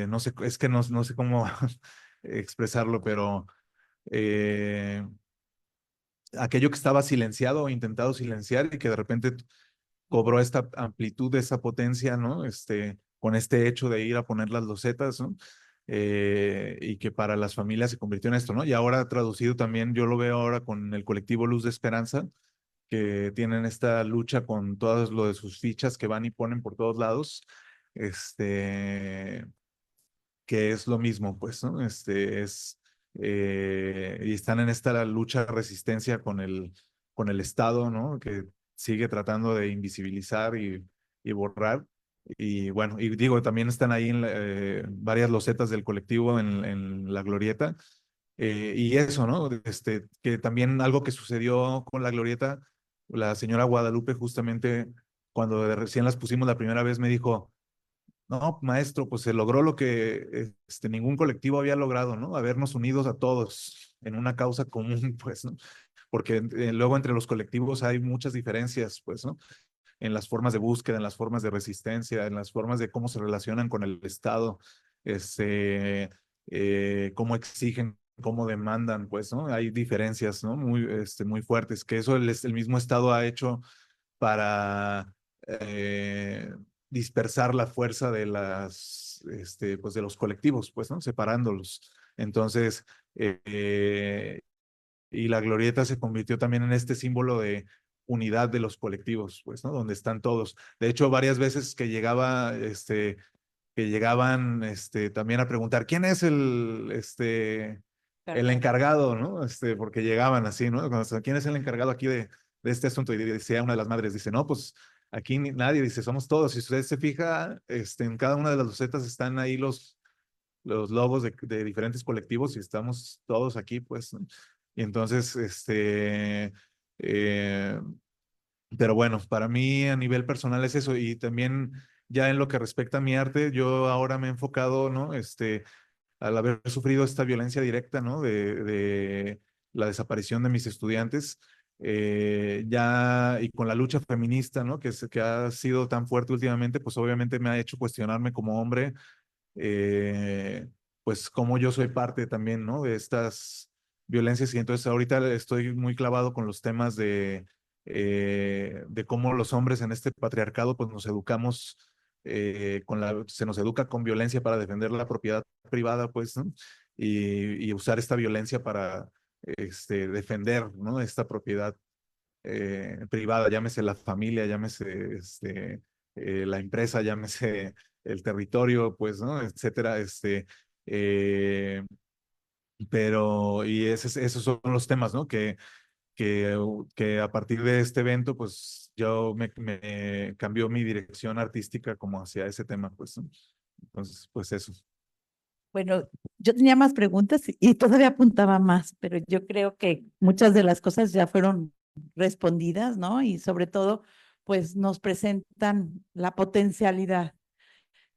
no sé, es que no sé cómo expresarlo, pero eh, aquello que estaba silenciado o intentado silenciar y que de repente cobró esta amplitud, esa potencia, ¿no? Con este hecho de ir a poner las losetas, ¿no? Y que para las familias se convirtió en esto, ¿no? Y ahora traducido también, yo lo veo ahora con el colectivo Luz de Esperanza, que tienen esta lucha con todo lo de sus fichas que van y ponen por todos lados, este, que es lo mismo, pues, ¿no? Y están en esta lucha, resistencia con con el Estado, ¿no? Que sigue tratando de invisibilizar y borrar. Y bueno, y digo, también están ahí varias losetas del colectivo en la Glorieta. Y eso, ¿no? Que también algo que sucedió con la Glorieta, la señora Guadalupe justamente cuando recién las pusimos la primera vez me dijo, no, maestro, pues se logró lo que ningún colectivo había logrado, ¿no? Habernos unidos a todos en una causa común, pues, ¿no? Porque luego entre los colectivos hay muchas diferencias, pues, ¿no? En las formas de búsqueda, en las formas de resistencia, en las formas de cómo se relacionan con el Estado, cómo exigen, cómo demandan, pues, ¿no? Hay diferencias, ¿no? Muy fuertes, que eso el mismo Estado ha hecho para dispersar la fuerza de pues de los colectivos, pues, ¿no? Separándolos. Entonces, y la glorieta se convirtió también en este símbolo de unidad de los colectivos, pues, ¿no? Donde están todos. De hecho, varias veces que llegaban, también a preguntar, ¿quién es el encargado, ¿no? Porque llegaban así, ¿no? ¿Quién es el encargado aquí de este asunto? Y decía una de las madres, dice, no, pues aquí nadie, dice, somos todos. Si usted se fija, en cada una de las losetas están ahí los logos de diferentes colectivos y estamos todos aquí, pues, ¿no? Y entonces, eh, pero bueno, para mí a nivel personal es eso y también ya en lo que respecta a mi arte, yo ahora me he enfocado, ¿no? Al haber sufrido esta violencia directa, ¿no? De la desaparición de mis estudiantes, ya y con la lucha feminista, ¿no? Que ha sido tan fuerte últimamente, pues obviamente me ha hecho cuestionarme como hombre, eh, pues como yo soy parte también, ¿no? De estas violencias y entonces ahorita estoy muy clavado con los temas de cómo los hombres en este patriarcado pues nos educamos, se nos educa con violencia para defender la propiedad privada, pues, ¿no? Y usar esta violencia para defender, ¿no? Esta propiedad privada, llámese la familia, llámese la empresa, llámese el territorio, pues, ¿no? Etcétera, eh, pero, y esos son los temas, ¿no? Que a partir de este evento, pues, yo me cambió mi dirección artística como hacia ese tema, pues, ¿no? Entonces, pues eso. Bueno, yo tenía más preguntas y todavía apuntaba más, pero yo creo que muchas de las cosas ya fueron respondidas, ¿no? Y sobre todo, pues nos presentan la potencialidad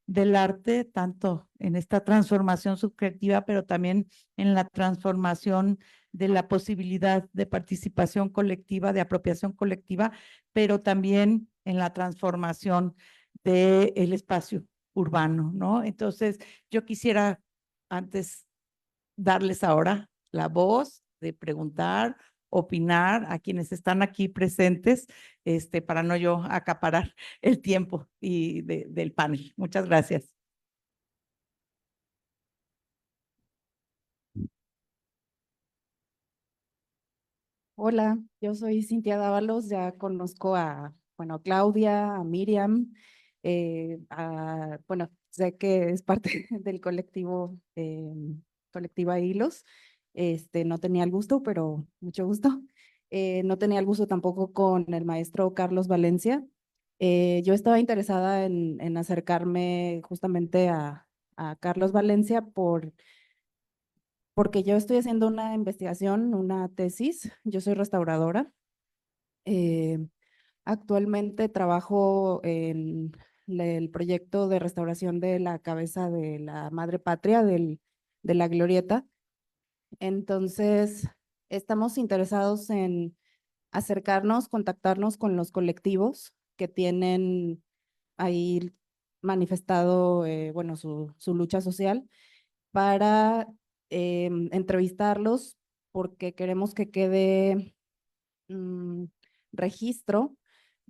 del arte, tanto en esta transformación subjetiva, pero también en la transformación de la posibilidad de participación colectiva, de apropiación colectiva, pero también en la transformación del espacio urbano, ¿no? Entonces, yo quisiera antes darles ahora la voz de preguntar, opinar a quienes están aquí presentes, para no yo acaparar el tiempo del panel. Muchas gracias. Hola, yo soy Cintia Dávalos, ya conozco a Claudia, a Miriam, bueno, sé que es parte del colectivo, colectiva Hilos, no tenía el gusto, pero mucho gusto. No tenía el gusto tampoco con el maestro Carlos Valencia. Yo estaba interesada en acercarme justamente a Carlos Valencia porque yo estoy haciendo una investigación, una tesis, yo soy restauradora. Eh, Actualmente trabajo en el proyecto de restauración de la cabeza de la madre patria de la Glorieta. Entonces, estamos interesados en acercarnos, contactarnos con los colectivos que tienen ahí manifestado, bueno, su lucha social para entrevistarlos porque queremos que quede registro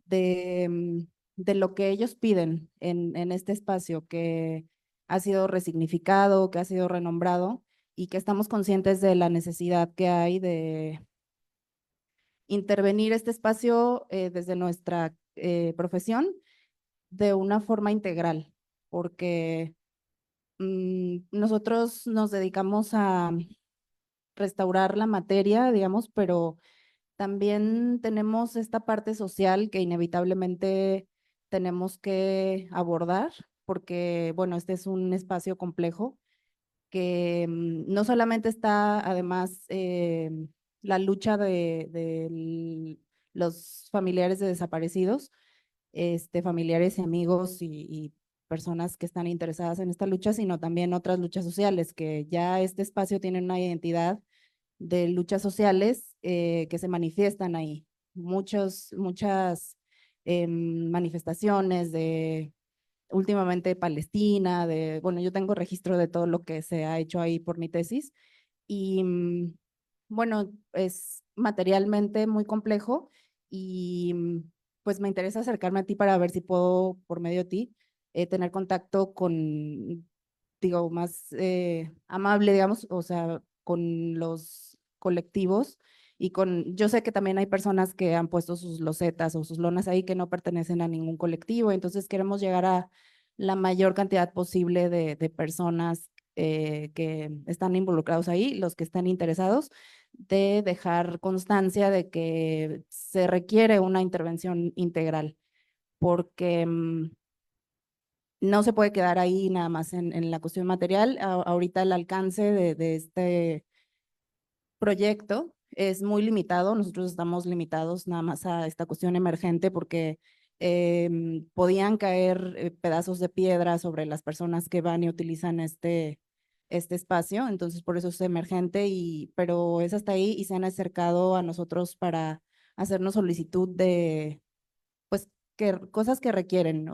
de lo que ellos piden en este espacio que ha sido resignificado, que ha sido renombrado y que estamos conscientes de la necesidad que hay de intervenir este espacio desde nuestra profesión de una forma integral, porque nosotros nos dedicamos a restaurar la materia, digamos, pero También tenemos esta parte social que inevitablemente tenemos que abordar porque, bueno, este es un espacio complejo que no solamente está además la lucha de los familiares de desaparecidos, familiares y amigos y personas que están interesadas en esta lucha, sino también otras luchas sociales, que ya este espacio tiene una identidad de luchas sociales que se manifiestan ahí. Muchas manifestaciones de últimamente Palestina, bueno, yo tengo registro de todo lo que se ha hecho ahí por mi tesis y bueno, es materialmente muy complejo y pues me interesa acercarme a ti para ver si puedo, por medio de ti, tener contacto con, digo, más amable, digamos, o sea, con los colectivos y yo sé que también hay personas que han puesto sus losetas o sus lonas ahí que no pertenecen a ningún colectivo, entonces queremos llegar a la mayor cantidad posible de personas que están involucrados ahí, los que están interesados, de dejar constancia de que se requiere una intervención integral, porque no se puede quedar ahí nada más en la cuestión material. Ahorita el alcance de este proyecto es muy limitado. Nosotros estamos limitados nada más a esta cuestión emergente porque podían caer pedazos de piedra sobre las personas que van y utilizan este espacio. Entonces, por eso es emergente, pero es hasta ahí y se han acercado a nosotros para hacernos solicitud de, pues, cosas que requieren.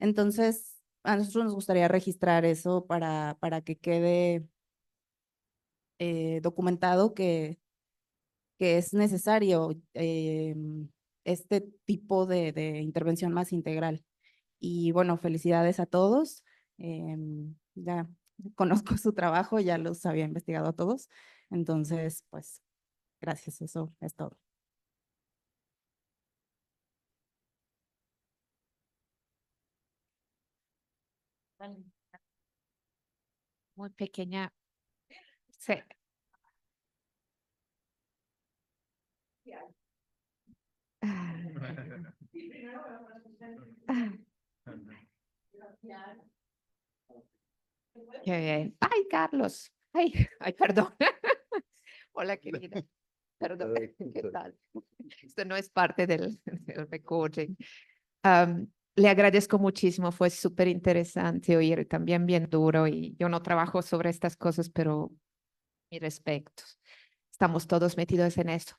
Entonces, a nosotros nos gustaría registrar eso para que quede documentado que es necesario este tipo de intervención más integral. Y bueno, felicidades a todos. Ya conozco su trabajo, ya los había investigado a todos. Entonces, pues, gracias, eso es todo. Muy pequeña. Sí. Qué bien. Ay, Carlos. Ay, perdón. Hola, querida. Perdón. ¿Qué tal? Esto no es parte del recording. Le agradezco muchísimo, fue súper interesante oír, también bien duro, y yo no trabajo sobre estas cosas, pero mi respeto. Estamos todos metidos en esto.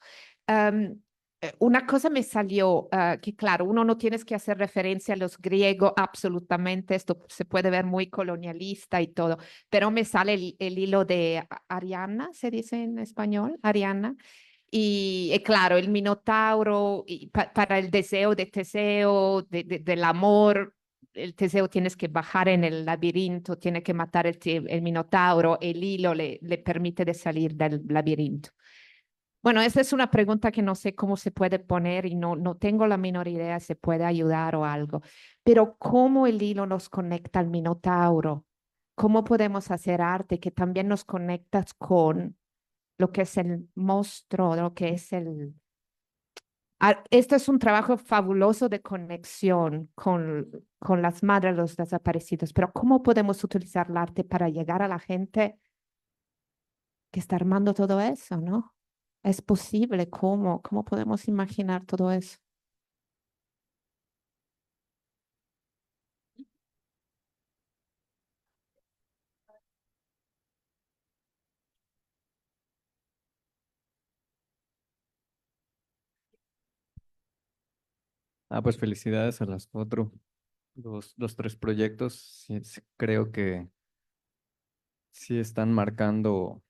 Una cosa me salió, que claro, uno no tienes que hacer referencia a los griegos absolutamente, esto se puede ver muy colonialista y todo, pero me sale el hilo de Ariana, se dice en español, Ariana, y claro, el Minotauro, y para el deseo de Teseo, del amor, el Teseo tienes que bajar en el laberinto, tiene que matar el Minotauro, el hilo le permite de salir del laberinto. Bueno, esa es una pregunta que no sé cómo se puede poner y no tengo la menor idea si se puede ayudar o algo, pero ¿cómo el hilo nos conecta al Minotauro? ¿Cómo podemos hacer arte que también nos conectas con lo que es el monstruo, lo que es el... Este es un trabajo fabuloso de conexión con las madres de los desaparecidos, pero ¿cómo podemos utilizar el arte para llegar a la gente que está armando todo eso, ¿no? ¿Es posible? ¿Cómo podemos imaginar todo eso? Pues felicidades a las cuatro, los tres proyectos. Sí, sí, creo que sí están marcando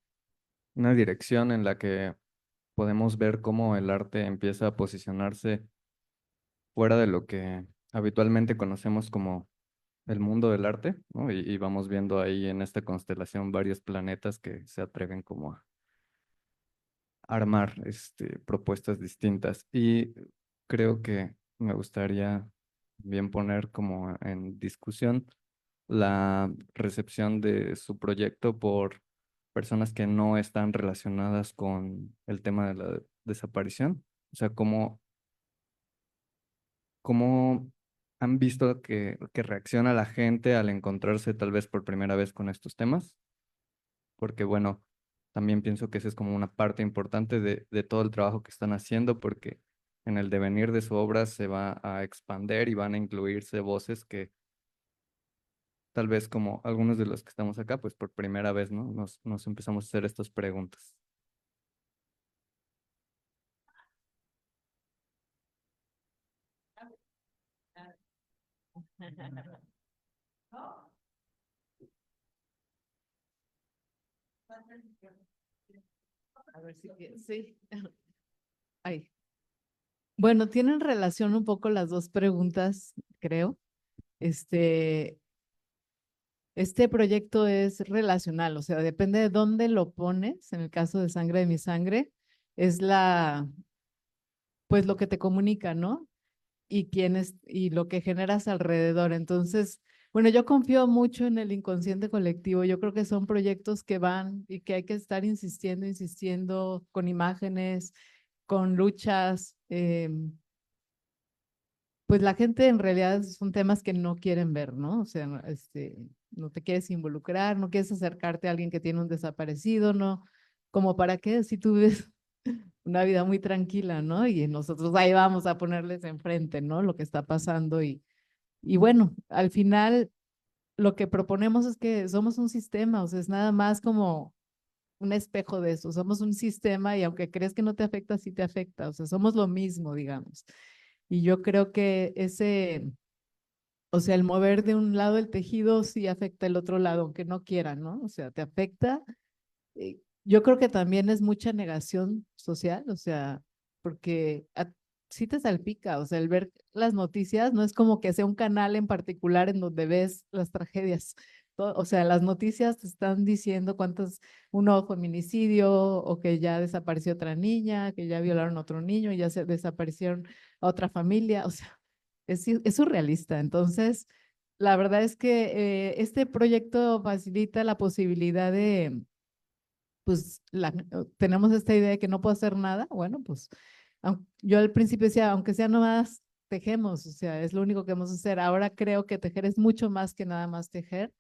una dirección en la que podemos ver cómo el arte empieza a posicionarse fuera de lo que habitualmente conocemos como el mundo del arte, ¿no? Y vamos viendo ahí en esta constelación varios planetas que se atreven como a armar propuestas distintas. Y creo que me gustaría bien poner como en discusión la recepción de su proyecto por personas que no están relacionadas con el tema de la desaparición? O sea, ¿cómo han visto que reacciona la gente al encontrarse tal vez por primera vez con estos temas? Porque bueno, también pienso que esa es como una parte importante de todo el trabajo que están haciendo, porque en el devenir de su obra se va a expander y van a incluirse voces que tal vez como algunos de los que estamos acá, pues por primera vez, ¿no? Nos empezamos a hacer estas preguntas. A ver sí. Ay. Bueno, tienen relación un poco las dos preguntas, creo. Este proyecto es relacional, o sea, depende de dónde lo pones. En el caso de Sangre de mi Sangre, es pues lo que te comunica, ¿no? Y lo que generas alrededor. Entonces, bueno, yo confío mucho en el inconsciente colectivo. Yo creo que son proyectos que van y que hay que estar insistiendo con imágenes, con luchas. Pues la gente en realidad son temas que no quieren ver, ¿no? O sea, no te quieres involucrar, no quieres acercarte a alguien que tiene un desaparecido, ¿no? Como para qué, si tú ves una vida muy tranquila, ¿no? Y nosotros ahí vamos a ponerles enfrente, ¿no? Lo que está pasando y bueno, al final lo que proponemos es que somos un sistema, o sea, es nada más como un espejo de eso, somos un sistema y aunque crees que no te afecta, sí te afecta, o sea, somos lo mismo, digamos. Y yo creo que o sea, el mover de un lado el tejido sí afecta el otro lado, aunque no quieran, ¿no? O sea, te afecta. Yo creo que también es mucha negación social, o sea, porque sí te salpica, o sea, el ver las noticias no es como que sea un canal en particular en donde ves las tragedias. O sea, las noticias te están diciendo un nuevo feminicidio o que ya desapareció otra niña, que ya violaron a otro niño, ya se desaparecieron a otra familia, o sea, es surrealista. Entonces, la verdad es que este proyecto facilita la posibilidad de pues tenemos esta idea de que no puedo hacer nada, bueno, pues yo al principio decía, aunque sea nomás tejemos, o sea, es lo único que vamos a hacer. Ahora creo que tejer es mucho más que nada más tejer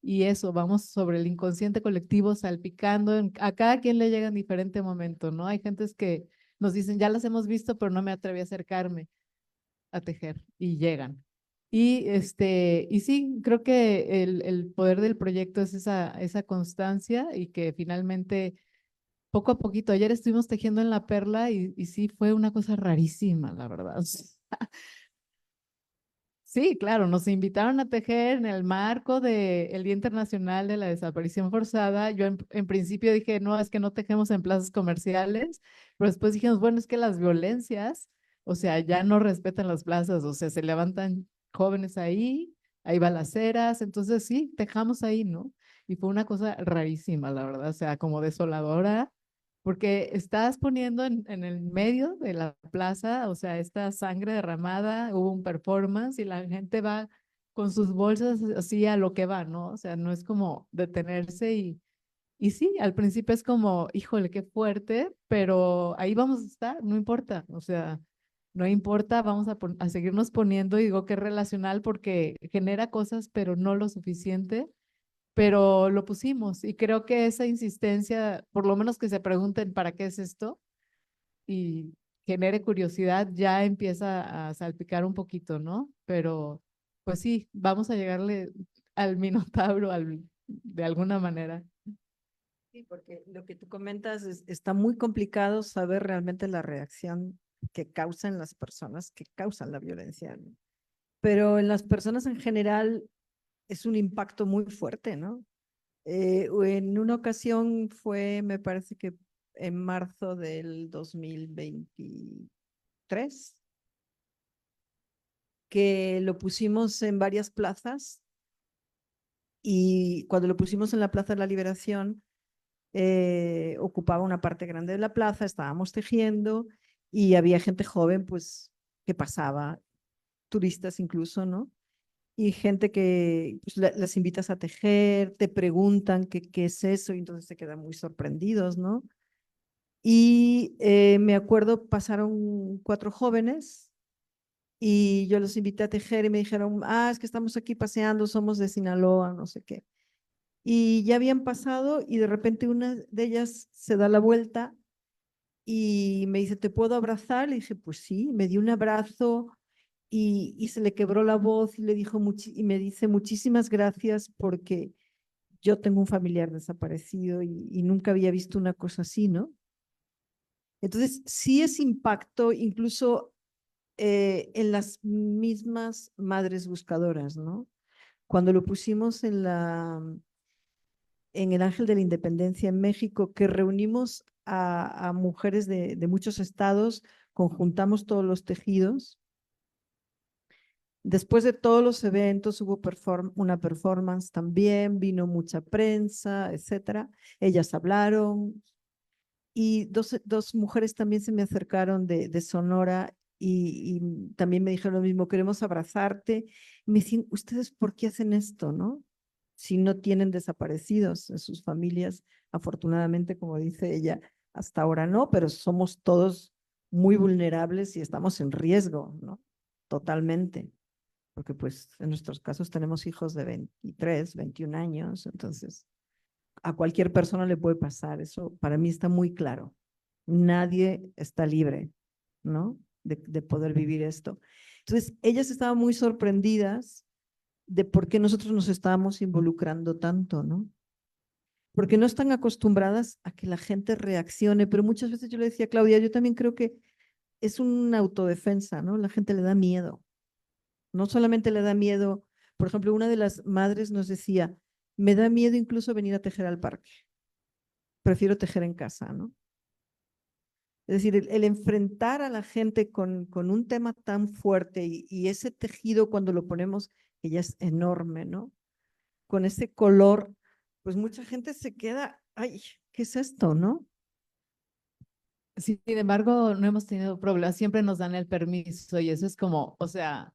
y eso, vamos sobre el inconsciente colectivo salpicando, a cada quien le llega en diferente momento, ¿no? Hay gentes que nos dicen, ya las hemos visto, pero no me atreví a acercarme a tejer y llegan. Y sí, creo que el poder del proyecto es esa constancia y que finalmente, poco a poquito, ayer estuvimos tejiendo en La Perla y sí fue una cosa rarísima, la verdad. Sí, claro, nos invitaron a tejer en el marco del Día Internacional de la Desaparición Forzada. Yo en principio dije, no, es que no tejemos en plazas comerciales, pero después dijimos, bueno, es que las violencias, o sea, ya no respetan las plazas, o sea, se levantan jóvenes ahí, hay balaceras, entonces sí, tejamos ahí, ¿no? Y fue una cosa rarísima, la verdad, o sea, como desoladora porque estás poniendo en el medio de la plaza, o sea, esta sangre derramada, hubo un performance y la gente va con sus bolsas así a lo que va, ¿no? O sea, no es como detenerse y sí, al principio es como, híjole, qué fuerte, pero ahí vamos a estar, no importa, o sea, no importa, vamos a seguirnos poniendo y digo que es relacional porque genera cosas, pero no lo suficiente pero lo pusimos y creo que esa insistencia, por lo menos que se pregunten para qué es esto y genere curiosidad, ya empieza a salpicar un poquito, ¿no? Pero pues sí, vamos a llegarle al Minotauro de alguna manera. Sí, porque lo que tú comentas está muy complicado saber realmente la reacción que causan las personas que causan la violencia, ¿no? Pero en las personas en general es un impacto muy fuerte, ¿no? En una ocasión fue, me parece que en marzo del 2023, que lo pusimos en varias plazas y cuando lo pusimos en la Plaza de la Liberación, ocupaba una parte grande de la plaza, estábamos tejiendo y había gente joven, pues, que pasaba, turistas incluso, ¿no? y gente que pues, las invitas a tejer, te preguntan qué es eso y entonces se quedan muy sorprendidos, ¿no? Y me acuerdo, pasaron 4 jóvenes y yo los invité a tejer y me dijeron, es que estamos aquí paseando, somos de Sinaloa, no sé qué. Y ya habían pasado y de repente una de ellas se da la vuelta y me dice, ¿te puedo abrazar? Le dije, pues sí, me dio un abrazo y se le quebró la voz y le dijo y me dice muchísimas gracias porque yo tengo un familiar desaparecido y nunca había visto una cosa así, ¿no? Entonces, sí es impacto incluso en las mismas madres buscadoras, ¿no? Cuando lo pusimos en el Ángel de la Independencia en México, que reunimos a mujeres de muchos estados, conjuntamos todos los tejidos. Después de todos los eventos hubo una performance también, vino mucha prensa, etcétera. Ellas hablaron y dos mujeres también se me acercaron de Sonora y también me dijeron lo mismo, queremos abrazarte. Y me dicen, ¿ustedes por qué hacen esto, no? Si no tienen desaparecidos en sus familias, afortunadamente, como dice ella, hasta ahora no, pero somos todos muy vulnerables y estamos en riesgo, ¿no? Totalmente. Porque pues en nuestros casos tenemos hijos de 23, 21 años, entonces a cualquier persona le puede pasar, eso para mí está muy claro. Nadie está libre, ¿no? De poder vivir esto. Entonces, ellas estaban muy sorprendidas de por qué nosotros nos estábamos involucrando tanto, ¿no? Porque no están acostumbradas a que la gente reaccione, pero muchas veces yo le decía a Claudia, yo también creo que es una autodefensa, ¿no? La gente le da miedo. No solamente le da miedo, por ejemplo, una de las madres nos decía, me da miedo incluso venir a tejer al parque. Prefiero tejer en casa, ¿no? Es decir, el enfrentar a la gente con un tema tan fuerte y ese tejido cuando lo ponemos, que ya es enorme, ¿no? Con ese color, pues mucha gente se queda, ay, ¿qué es esto, no? Sin embargo, no hemos tenido problemas, siempre nos dan el permiso y eso es como, o sea,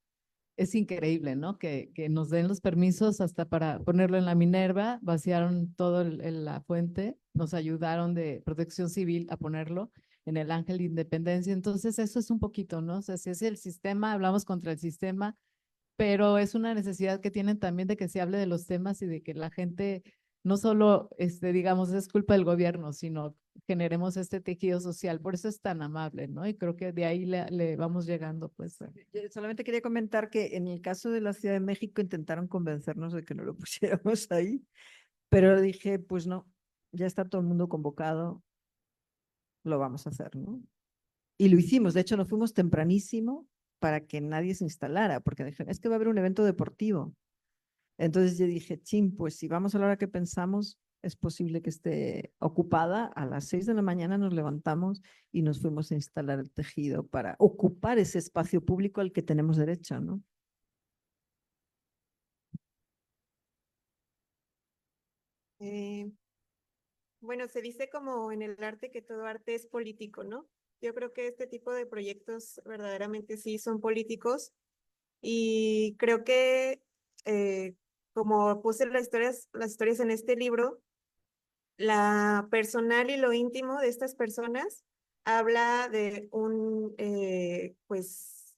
es increíble, ¿no? Que nos den los permisos hasta para ponerlo en la Minerva, vaciaron todo la fuente, nos ayudaron de Protección Civil a ponerlo en el Ángel de Independencia. Entonces, eso es un poquito, ¿no? O sea, si es el sistema, hablamos contra el sistema, pero es una necesidad que tienen también de que se hable de los temas y de que la gente no solo, digamos, es culpa del gobierno, sino generemos este tejido social. Por eso es tan amable, ¿no? Y creo que de ahí le vamos llegando, pues. Yo solamente quería comentar que en el caso de la Ciudad de México intentaron convencernos de que no lo pusiéramos ahí, pero dije, pues no, ya está todo el mundo convocado, lo vamos a hacer, ¿no? Y lo hicimos, de hecho nos fuimos tempranísimo para que nadie se instalara, porque dijeron, es que va a haber un evento deportivo. Entonces yo dije, chin, pues si vamos a la hora que pensamos, es posible que esté ocupada. A las 6 de la mañana nos levantamos y nos fuimos a instalar el tejido para ocupar ese espacio público al que tenemos derecho, ¿no? Bueno, se dice como en el arte que todo arte es político, ¿no? Yo creo que este tipo de proyectos verdaderamente sí son políticos y creo que como puse las historias en este libro, la personal y lo íntimo de estas personas habla de pues,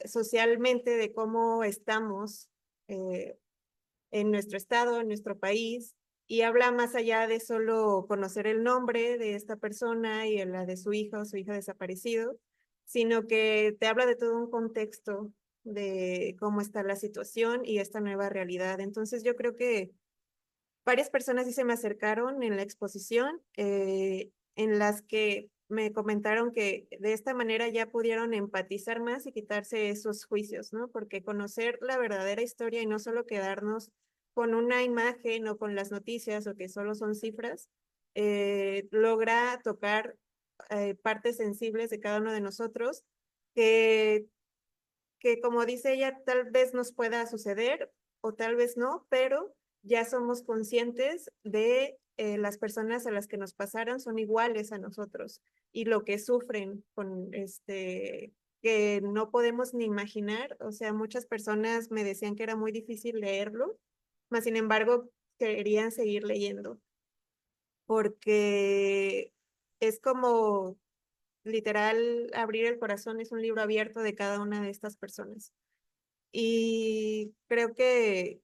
socialmente de cómo estamos en nuestro estado, en nuestro país, y habla más allá de solo conocer el nombre de esta persona y la de su hija o su hija desaparecido, sino que te habla de todo un contexto de cómo está la situación y esta nueva realidad. Entonces yo creo que varias personas sí se me acercaron en la exposición, en las que me comentaron que de esta manera ya pudieron empatizar más y quitarse esos juicios, ¿no? Porque conocer la verdadera historia y no solo quedarnos con una imagen o con las noticias o que solo son cifras, logra tocar partes sensibles de cada uno de nosotros que como dice ella, tal vez nos pueda suceder o tal vez no, pero ya somos conscientes de las personas a las que nos pasaron son iguales a nosotros y lo que sufren con que que no podemos ni imaginar. O sea, muchas personas me decían que era muy difícil leerlo, mas sin embargo querían seguir leyendo, porque es como literal abrir el corazón, es un libro abierto de cada una de estas personas. Y creo que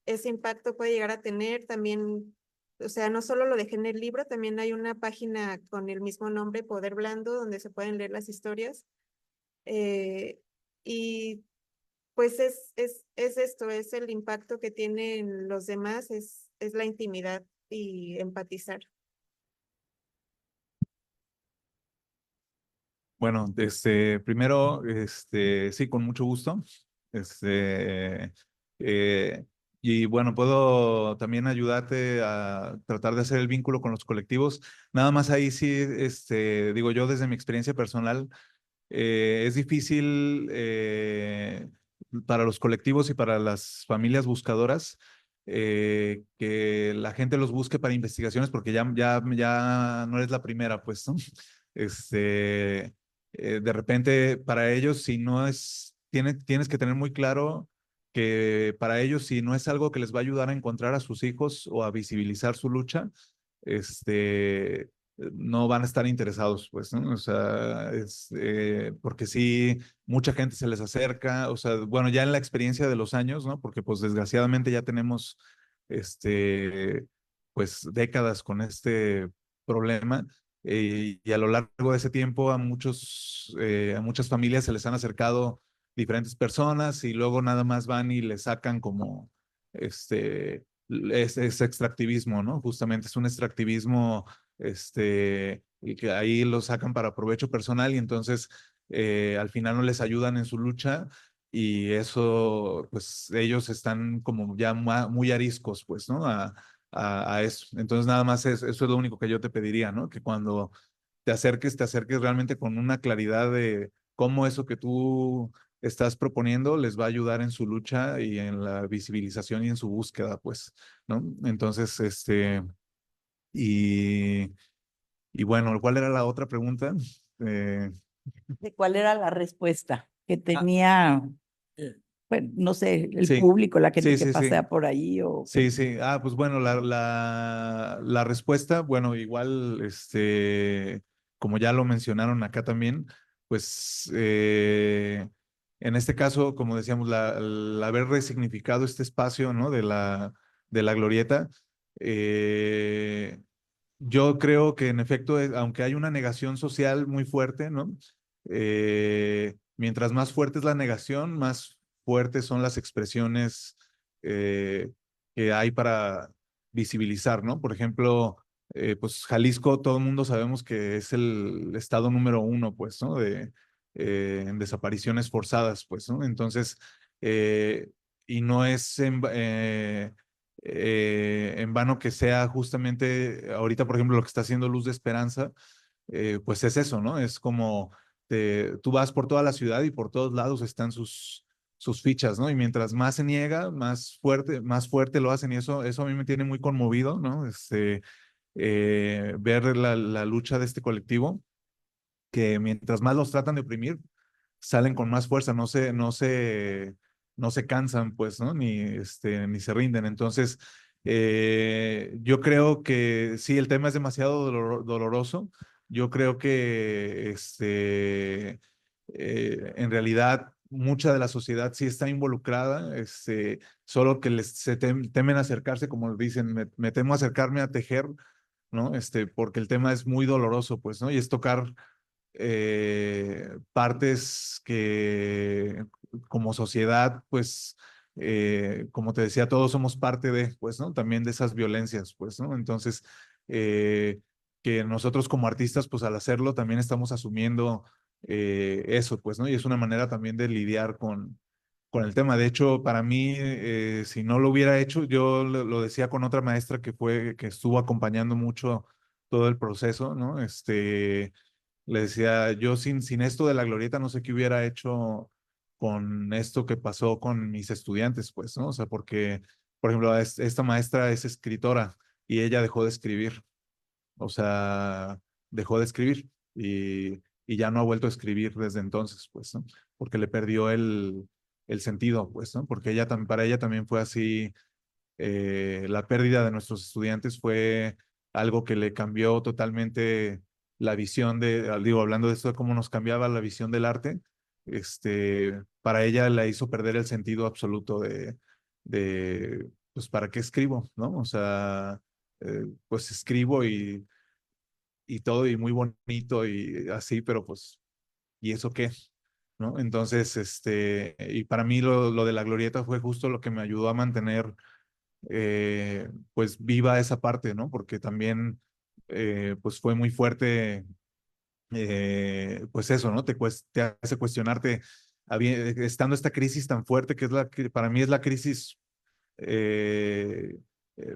ese impacto puede llegar a tener también, o sea, no solo lo dejé en el libro, también hay una página con el mismo nombre, Poder Blando, donde se pueden leer las historias. Y pues es esto, es el impacto que tienen los demás, es la intimidad y empatizar. Bueno, primero, sí, con mucho gusto. Este, eh, y bueno, puedo también ayudarte a tratar de hacer el vínculo con los colectivos. Nada más ahí sí, digo yo desde mi experiencia personal, es difícil para los colectivos y para las familias buscadoras que la gente los busque para investigaciones porque ya no es la primera, pues, ¿no? De repente para ellos, si no es, tienes que tener muy claro que para ellos, si no es algo que les va a ayudar a encontrar a sus hijos o a visibilizar su lucha, no van a estar interesados, pues, ¿no? O sea, porque sí, mucha gente se les acerca, o sea, bueno, ya en la experiencia de los años, ¿no? Porque pues desgraciadamente ya tenemos, pues décadas con este problema y a lo largo de ese tiempo a muchas familias se les han acercado diferentes personas y luego nada más van y les sacan como, es extractivismo, ¿no? Justamente es un extractivismo y que ahí lo sacan para provecho personal y entonces al final no les ayudan en su lucha y eso, pues ellos están como ya muy ariscos, pues, ¿no? A eso. Entonces nada más eso es lo único que yo te pediría, ¿no? Que cuando te acerques realmente con una claridad de cómo eso que tú estás proponiendo les va a ayudar en su lucha y en la visibilización y en su búsqueda, pues, ¿no? Entonces, y, y bueno, ¿cuál era la otra pregunta? Eh, ¿De cuál era la respuesta que ah, tenía, bueno, no sé, el sí, público, la gente sí, que sí, sí. pasea por ahí o Sí, sí. Ah, pues bueno, la respuesta, bueno, igual, como ya lo mencionaron acá también, pues en este caso, como decíamos, el haber resignificado este espacio, ¿no? De la glorieta, eh, yo creo que en efecto, aunque hay una negación social muy fuerte, ¿no? Mientras más fuerte es la negación, más fuertes son las expresiones eh, que hay para visibilizar, ¿no? Por ejemplo, pues Jalisco, todo el mundo sabemos que es el estado número uno, pues, ¿no? En desapariciones forzadas, pues, ¿no? Entonces, y no es en vano que sea justamente ahorita, por ejemplo, lo que está haciendo Luz de Esperanza, pues es eso, ¿no? Es como tú vas por toda la ciudad y por todos lados están sus fichas, ¿no? Y mientras más se niega, más fuerte lo hacen y eso a mí me tiene muy conmovido, ¿no? Ver la lucha de este colectivo, que mientras más los tratan de oprimir, salen con más fuerza, no se cansan, pues, ¿no? Ni se rinden. Entonces, yo creo que sí, el tema es demasiado doloroso. Yo creo que, en realidad, mucha de la sociedad sí está involucrada, solo que temen acercarse, como dicen, me temo acercarme a tejer, ¿no? Porque el tema es muy doloroso, pues, ¿no? Y es tocar partes que como sociedad, pues, como te decía, todos somos parte de, pues, ¿no? También de esas violencias, pues, ¿no? Entonces, que nosotros como artistas, pues, al hacerlo, también estamos asumiendo eso, pues, ¿no? Y es una manera también de lidiar con el tema. De hecho, para mí, si no lo hubiera hecho, yo lo decía con otra maestra que estuvo acompañando mucho todo el proceso, ¿no? Le decía, yo sin esto de la glorieta no sé qué hubiera hecho con esto que pasó con mis estudiantes, pues, ¿no? O sea, porque, por ejemplo, esta maestra es escritora y ella dejó de escribir, o sea, dejó de escribir y ya no ha vuelto a escribir desde entonces, pues, ¿no? Porque le perdió el sentido, pues, ¿no? Porque para ella también fue así, la pérdida de nuestros estudiantes fue algo que le cambió totalmente la visión digo, hablando de esto, de cómo nos cambiaba la visión del arte, para ella la hizo perder el sentido absoluto pues, ¿para qué escribo? ¿No? O sea, pues escribo y todo y muy bonito y así, pero pues, ¿y eso qué? ¿No? Entonces, y para mí lo de la glorieta fue justo lo que me ayudó a mantener, pues, viva esa parte, ¿no? Porque también, pues, fue muy fuerte, pues eso, ¿no? Te hace cuestionarte, estando esta crisis tan fuerte, que es que para mí es la crisis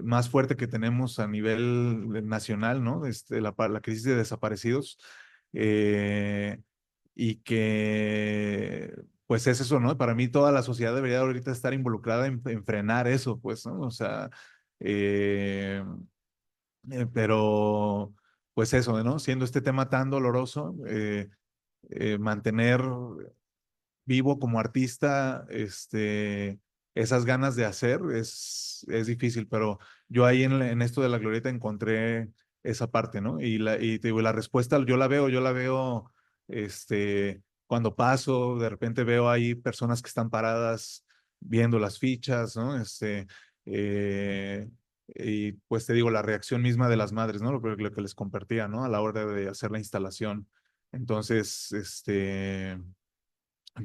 más fuerte que tenemos a nivel nacional, ¿no? La crisis de desaparecidos, eh, y que, pues es eso, ¿no? Para mí toda la sociedad debería ahorita estar involucrada en frenar eso, pues, ¿no? O sea, pero, pues eso, ¿no? Siendo este tema tan doloroso, mantener vivo como artista, esas ganas de hacer es difícil, pero yo ahí en esto de la glorieta encontré esa parte, ¿no? Y te digo, la respuesta yo la veo, cuando paso, de repente veo ahí personas que están paradas viendo las fichas, ¿no? Eh, y pues te digo, la reacción misma de las madres, ¿no? Lo que les compartía, ¿no? A la hora de hacer la instalación. Entonces,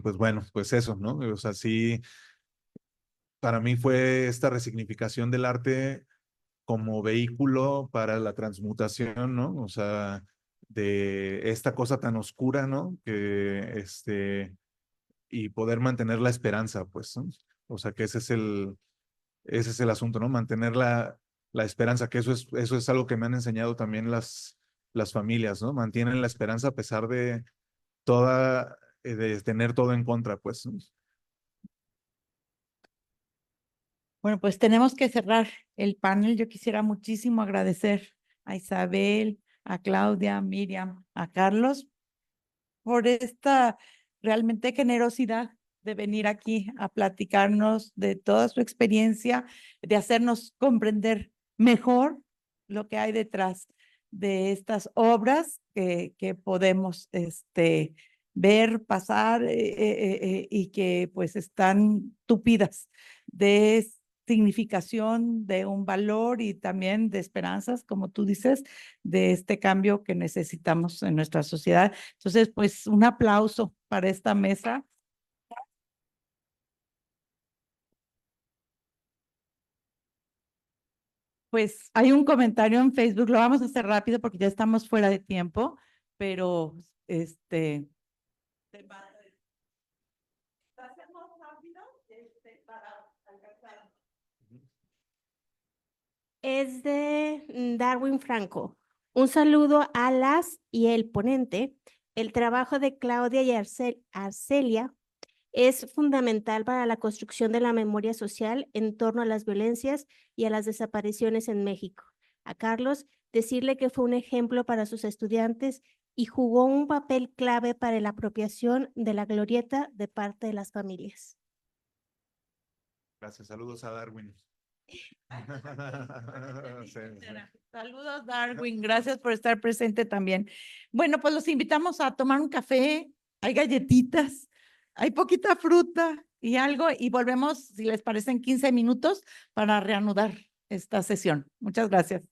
pues bueno, pues eso, ¿no? O sea, sí, para mí fue esta resignificación del arte como vehículo para la transmutación, ¿no? O sea, de esta cosa tan oscura, ¿no? Y poder mantener la esperanza, pues, ¿no? O sea, que ese es el asunto, ¿no? Mantener la esperanza, que eso es algo que me han enseñado también las familias, ¿no? Mantienen la esperanza a pesar de de tener todo en contra, pues, ¿no? Bueno, pues tenemos que cerrar el panel. Yo quisiera muchísimo agradecer a Isabel, a Claudia, a Miriam, a Carlos por esta realmente generosidad de venir aquí a platicarnos de toda su experiencia, de hacernos comprender mejor lo que hay detrás de estas obras que podemos ver pasar y que pues están tupidas de significación, de un valor y también de esperanzas, como tú dices, de este cambio que necesitamos en nuestra sociedad. Entonces, pues un aplauso para esta mesa. Pues hay un comentario en Facebook, lo vamos a hacer rápido porque ya estamos fuera de tiempo, pero Es de Darwin Franco. Un saludo a las y el ponente. El trabajo de Claudia y Arcelia es fundamental para la construcción de la memoria social en torno a las violencias y a las desapariciones en México. A Carlos, decirle que fue un ejemplo para sus estudiantes y jugó un papel clave para la apropiación de la glorieta de parte de las familias. Gracias, saludos a Darwin. Saludos, Darwin. Gracias por estar presente también. Bueno, pues los invitamos a tomar un café. Hay galletitas, hay poquita fruta y algo. Y volvemos, si les parecen, 15 minutos para reanudar esta sesión. Muchas gracias.